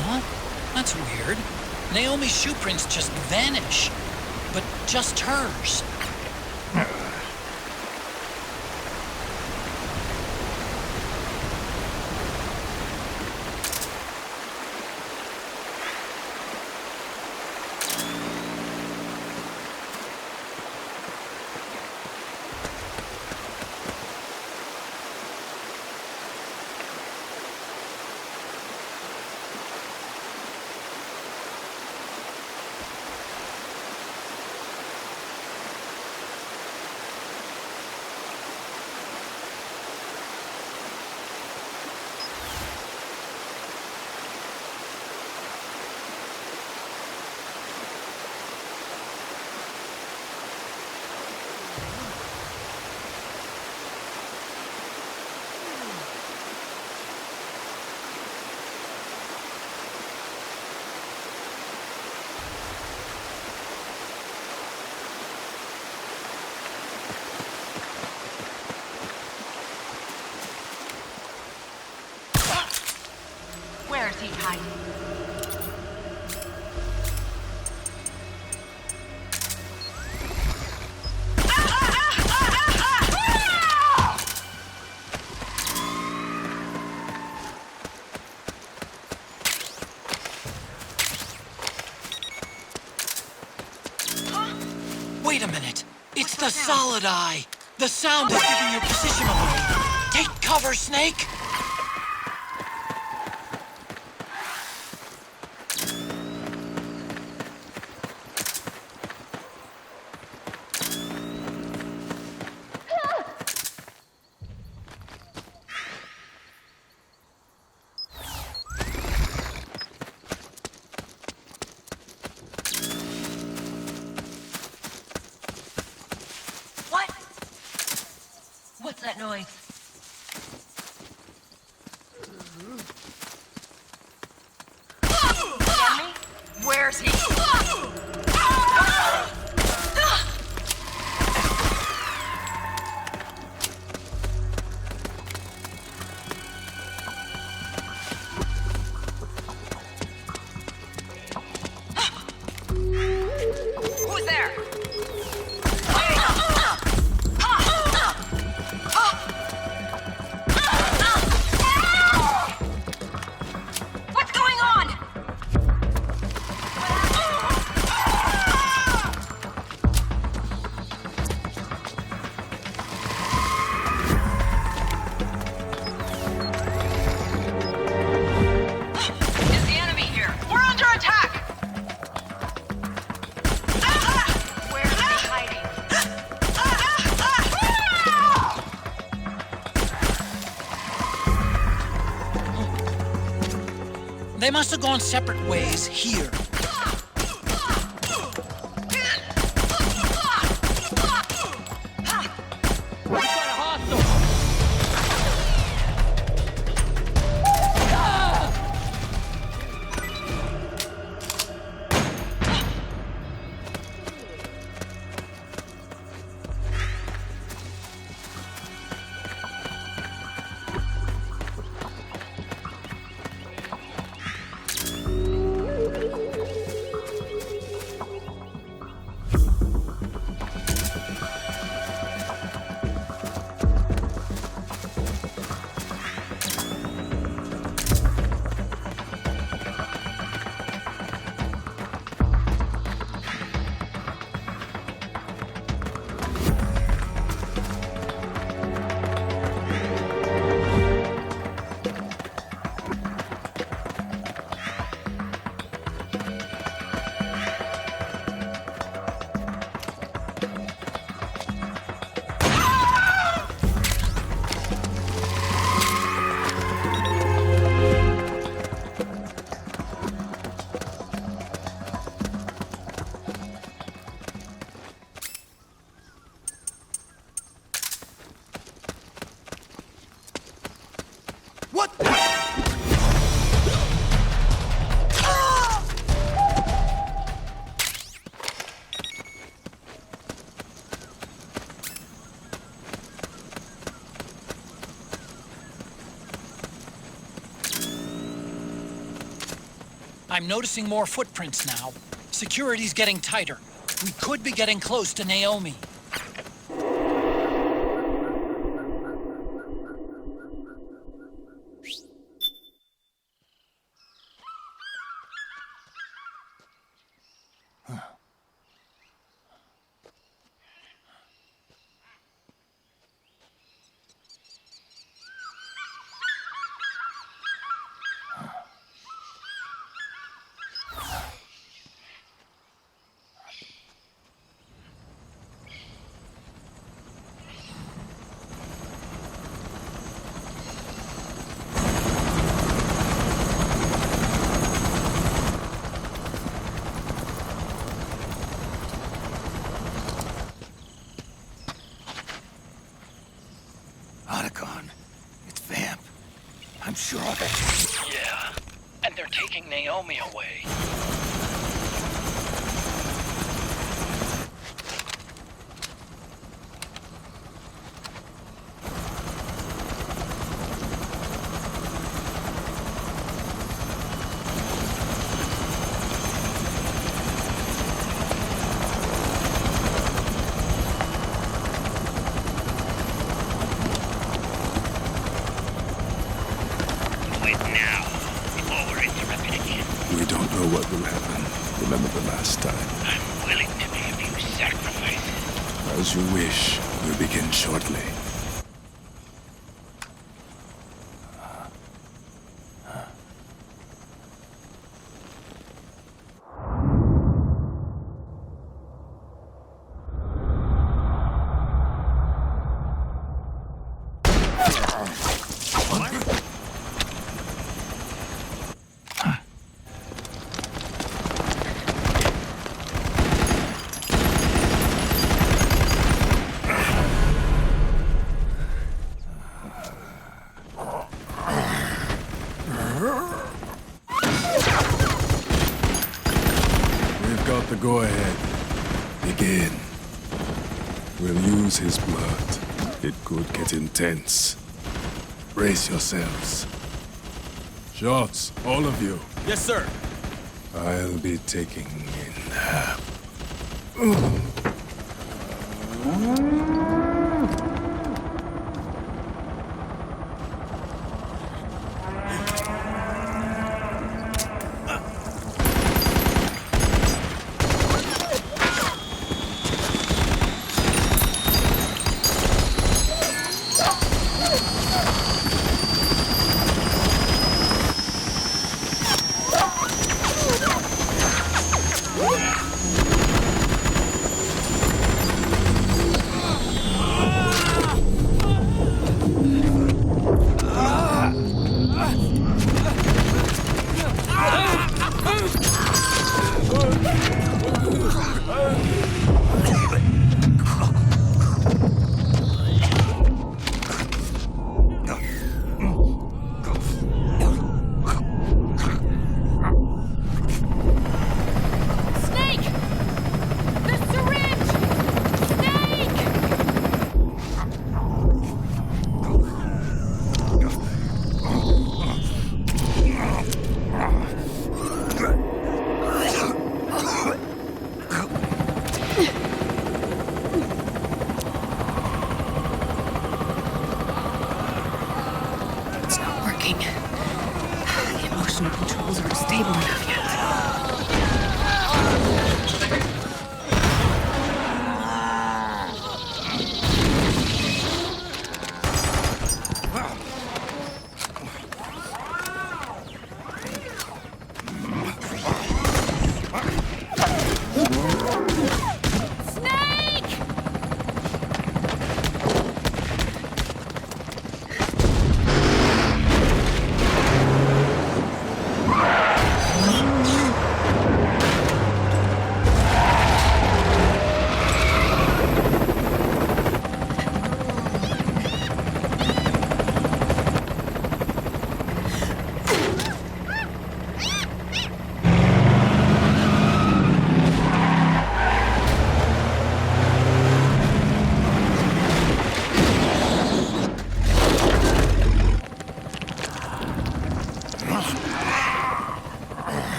Speaker 15: Huh? That's weird. Naomi's shoe prints just vanish. But just hers.
Speaker 5: Where is he hiding?
Speaker 15: Wait a minute. It's the solid eye. The sound is giving your position away. Take cover, Snake.
Speaker 18: What's that noise? Enemy? Where's he? Who's there? What's going on? Is the enemy here? We're under attack! Where are they hiding?
Speaker 15: They must have gone separate ways here. I'm noticing more footprints now. Security's getting tighter. We could be getting close to Naomi.
Speaker 4: I'm sure of it.
Speaker 15: Yeah, and they're taking Naomi away.
Speaker 8: What will happen? Remember the last time.
Speaker 15: I'm willing to be of you sacrifice.
Speaker 8: As you wish. We'll begin shortly. Go ahead. Begin. We'll use his blood. It could get intense. Brace yourselves. Shots, all of you.
Speaker 12: Yes, sir.
Speaker 8: I'll be taking in half.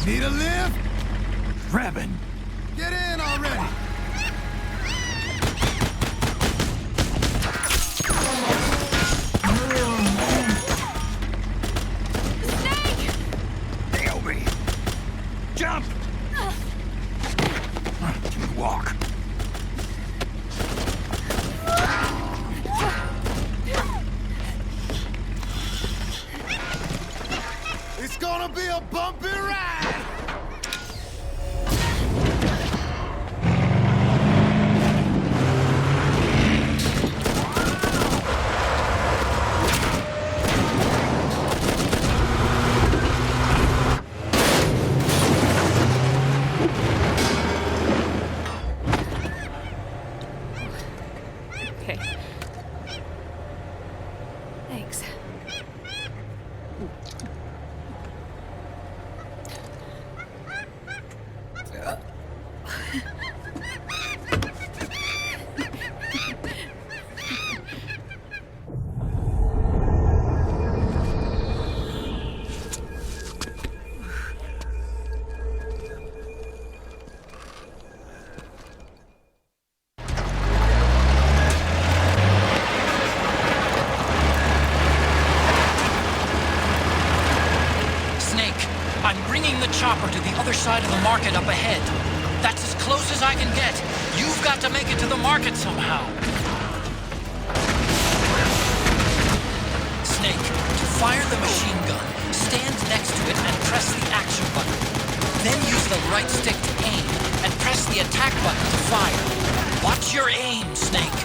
Speaker 10: Need a lift?
Speaker 4: Revan!
Speaker 10: Get in already!
Speaker 4: Nail me! Jump! Walk.
Speaker 10: It's gonna be a bumpy ride!
Speaker 5: Okay. Thanks.
Speaker 15: I'm bringing the chopper to the other side of the market up ahead. That's as close as I can get. You've got to make it to the market somehow. Snake, to fire the machine gun, stand next to it and press the action button. Then use the right stick to aim and press the attack button to fire. Watch your aim, Snake.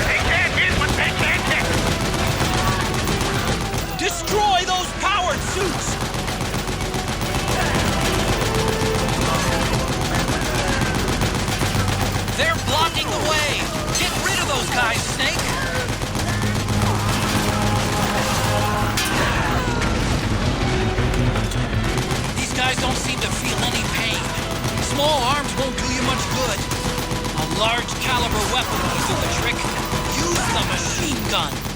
Speaker 11: They can't hit what they can't hit!
Speaker 12: Destroy those powered suits!
Speaker 15: guise, Snake! These guys don't seem to feel any pain. Small arms won't do you much good. A large caliber weapon will do the trick. Use the machine gun.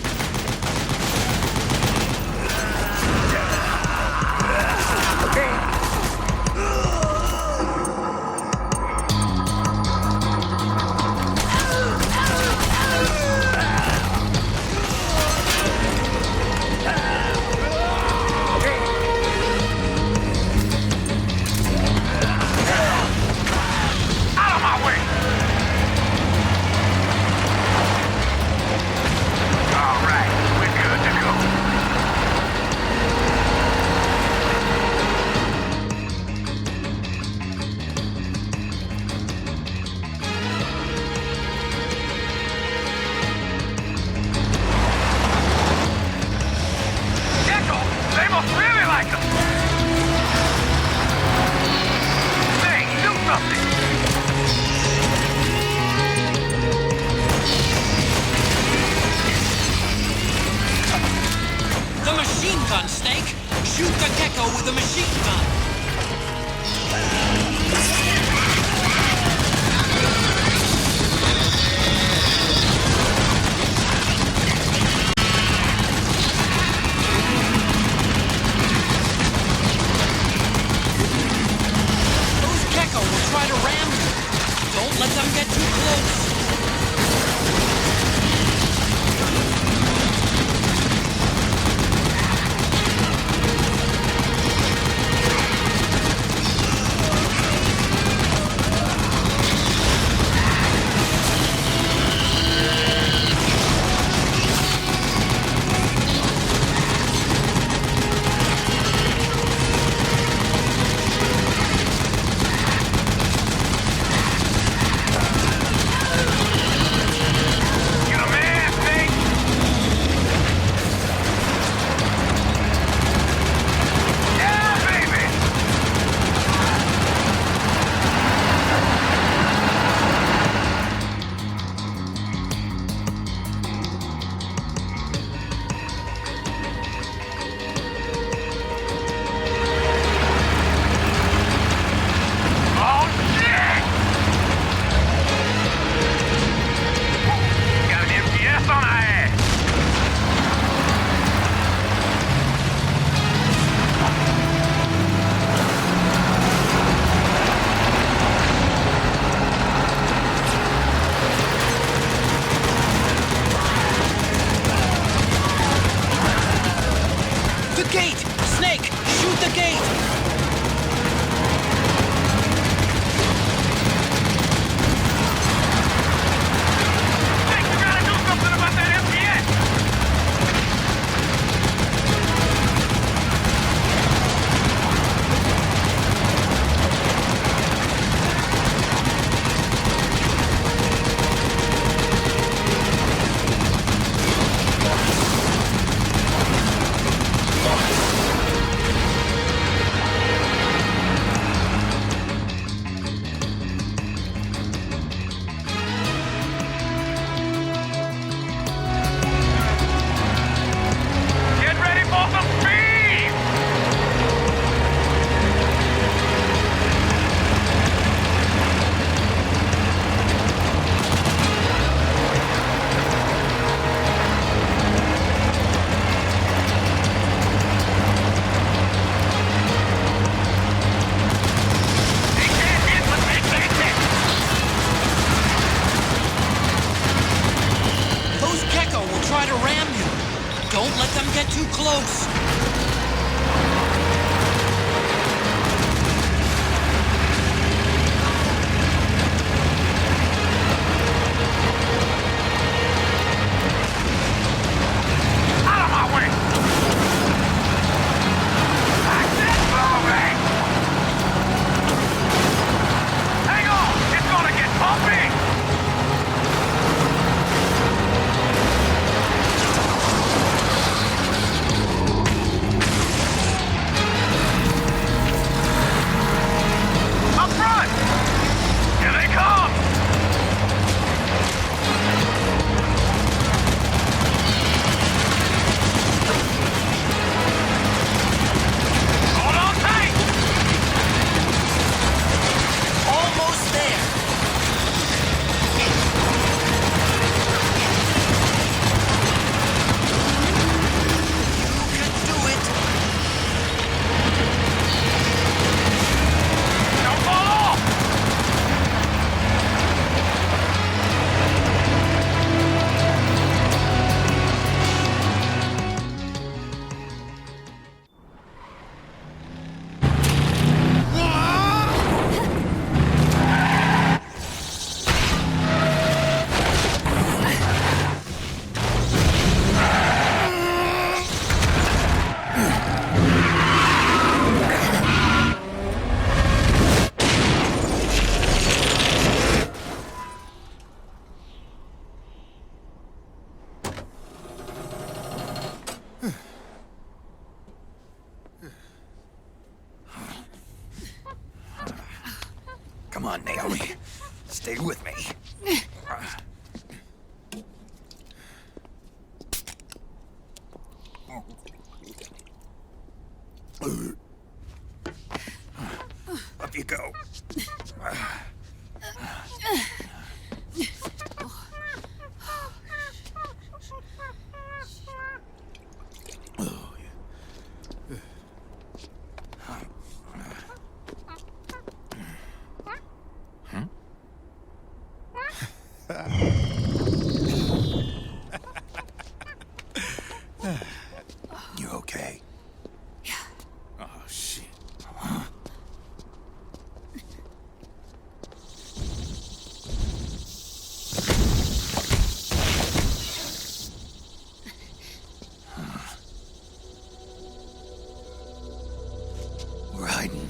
Speaker 15: close!
Speaker 4: Come on, Naomi. Stay with me. Up you go. You okay?
Speaker 16: Yeah. Oh, shit.
Speaker 4: We're hiding.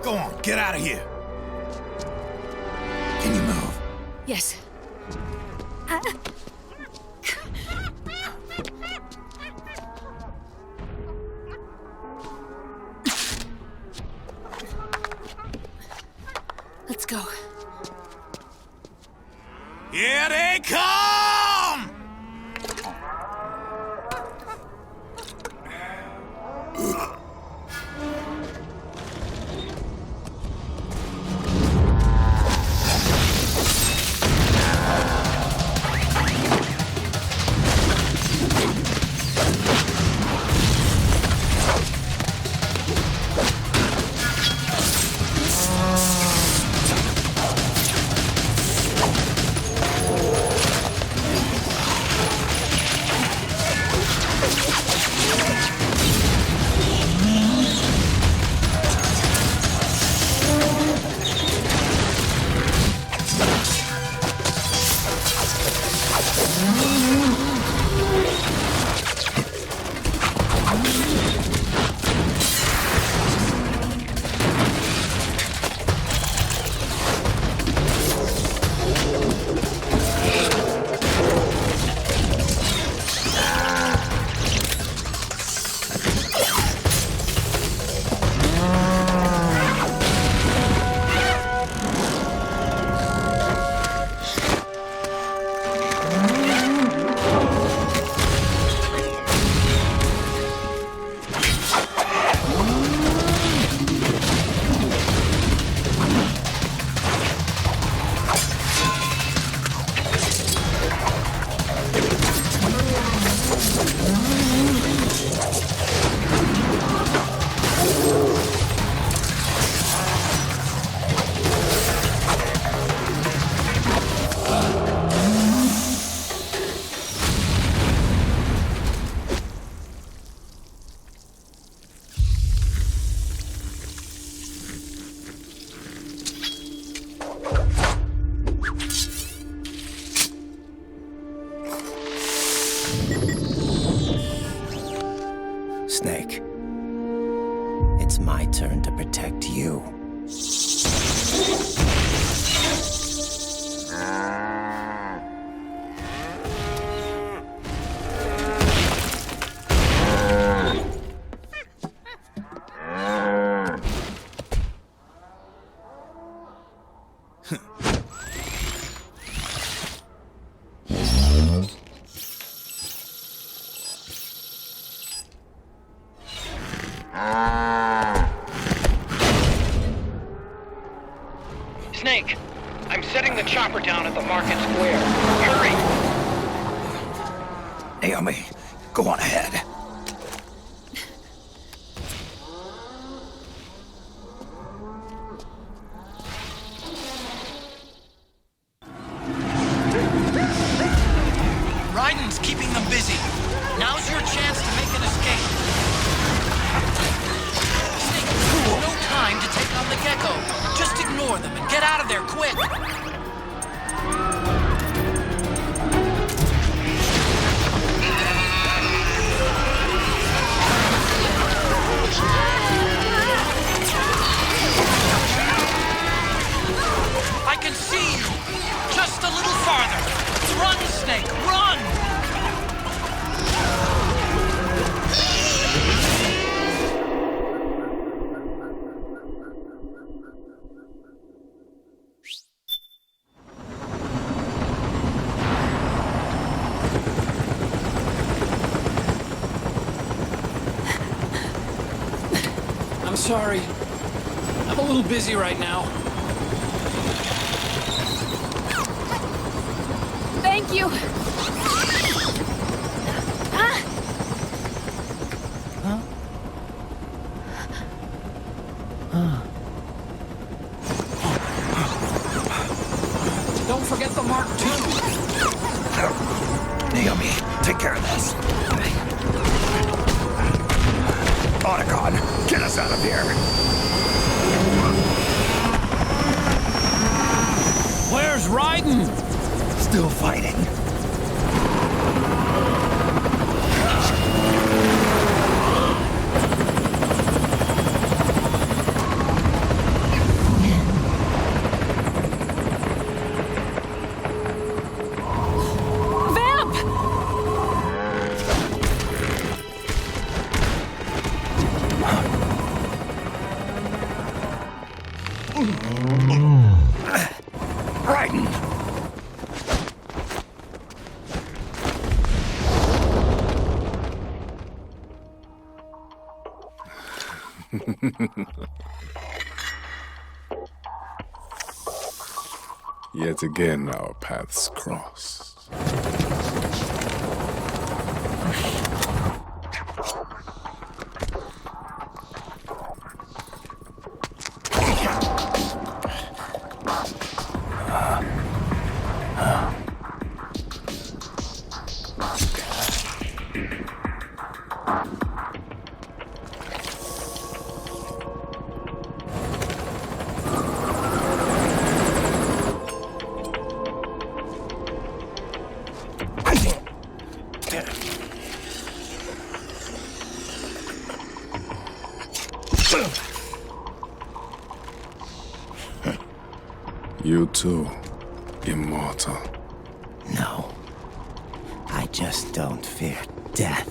Speaker 16: Go on, get out of here.
Speaker 4: Can you move?
Speaker 5: Yes. Let's go.
Speaker 16: Here they come!
Speaker 14: Snake, it's my turn to protect you.
Speaker 15: Snake, I'm setting the chopper down at the market square. Hurry!
Speaker 4: Naomi, go on ahead.
Speaker 15: Raiden's keeping them busy. Now's your chance to make an escape. Snake, no time to take on the gecko. Just ignore them and get out of there quick.
Speaker 3: I'm sorry. I'm a little busy right now.
Speaker 13: Thank you.
Speaker 3: Don't forget the Mark II.
Speaker 4: Naomi, take care of this. Otacon, get us out of here.
Speaker 3: Where's Raiden?
Speaker 4: Still fighting. Raiden!
Speaker 8: Yet again our paths cross. You too, immortal.
Speaker 14: No. I just don't fear death.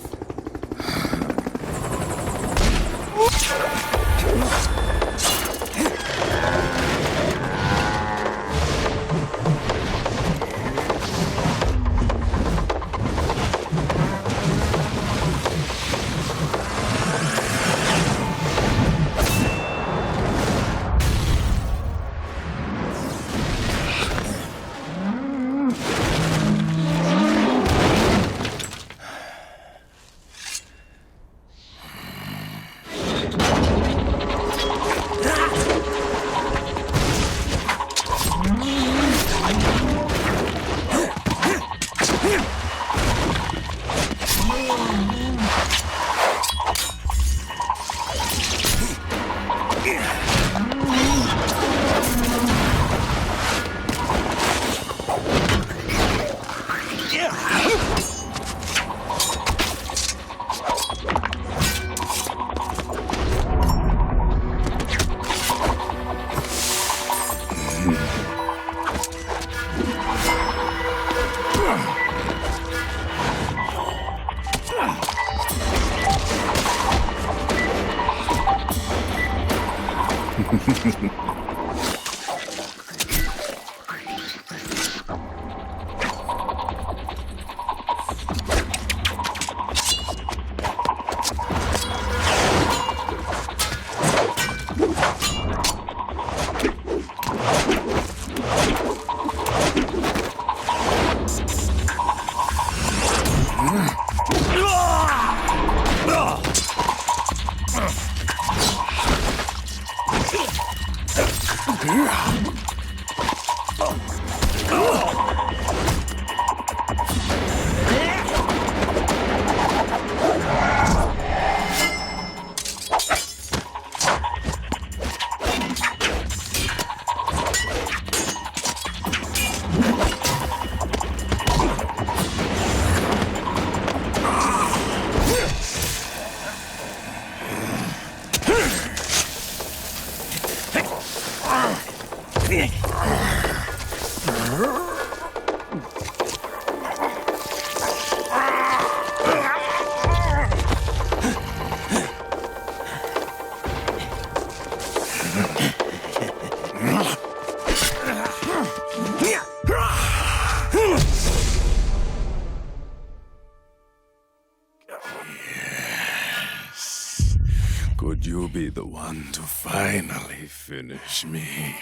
Speaker 8: you be the one to finally finish me.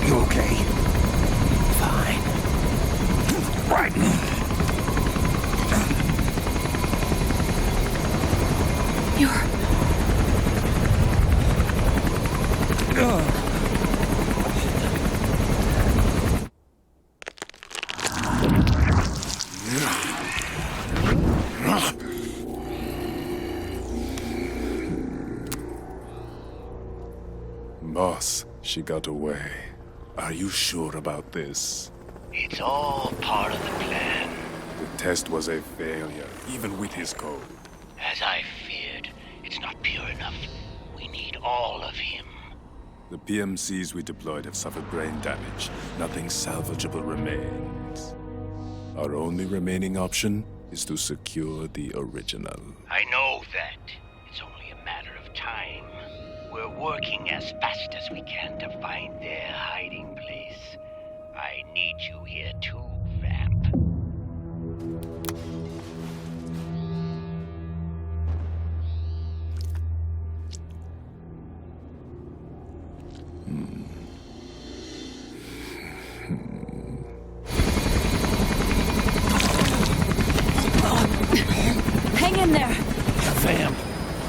Speaker 4: You okay? Fine. Right.
Speaker 8: Boss, she got away. Are you sure about this?
Speaker 19: It's all part of the plan.
Speaker 8: The test was a failure, even with his code.
Speaker 19: As I feared, it's not pure enough. We need all of him.
Speaker 8: The PMCs we deployed have suffered brain damage. Nothing salvageable remains. Our only remaining option is to secure the original.
Speaker 19: I know that. It's only a matter of time. We're working as fast as we can to find their hiding place. I need you here too, Vamp.
Speaker 20: Hang in there.
Speaker 3: Vamp.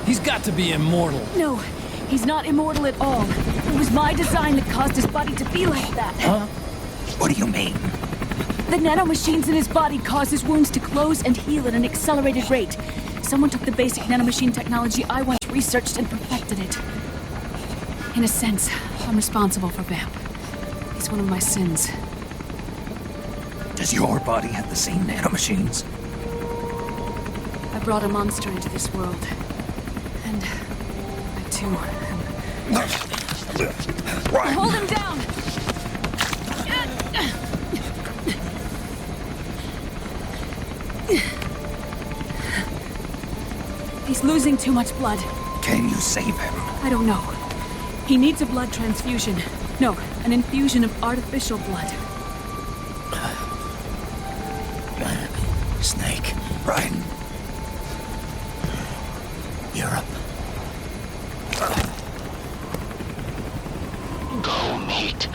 Speaker 3: He's got to be immortal.
Speaker 20: No, he's not immortal at all. It was my design that caused his body to be like that.
Speaker 4: Huh? What do you mean?
Speaker 20: The nanomachines in his body cause his wounds to close and heal at an accelerated rate. Someone took the basic nanomachine technology I once researched and perfected it. In a sense, I'm responsible for Vamp. It's one of my sins.
Speaker 4: Does your body have the same nanomachines?
Speaker 20: I brought a monster into this world. And I too am...
Speaker 4: Right.
Speaker 20: Hold him down! He's losing too much blood.
Speaker 4: Can you save him?
Speaker 20: I don't know. He needs a blood transfusion. No, an infusion of artificial blood.
Speaker 4: Snake. Ryan. Europe.
Speaker 19: Go meet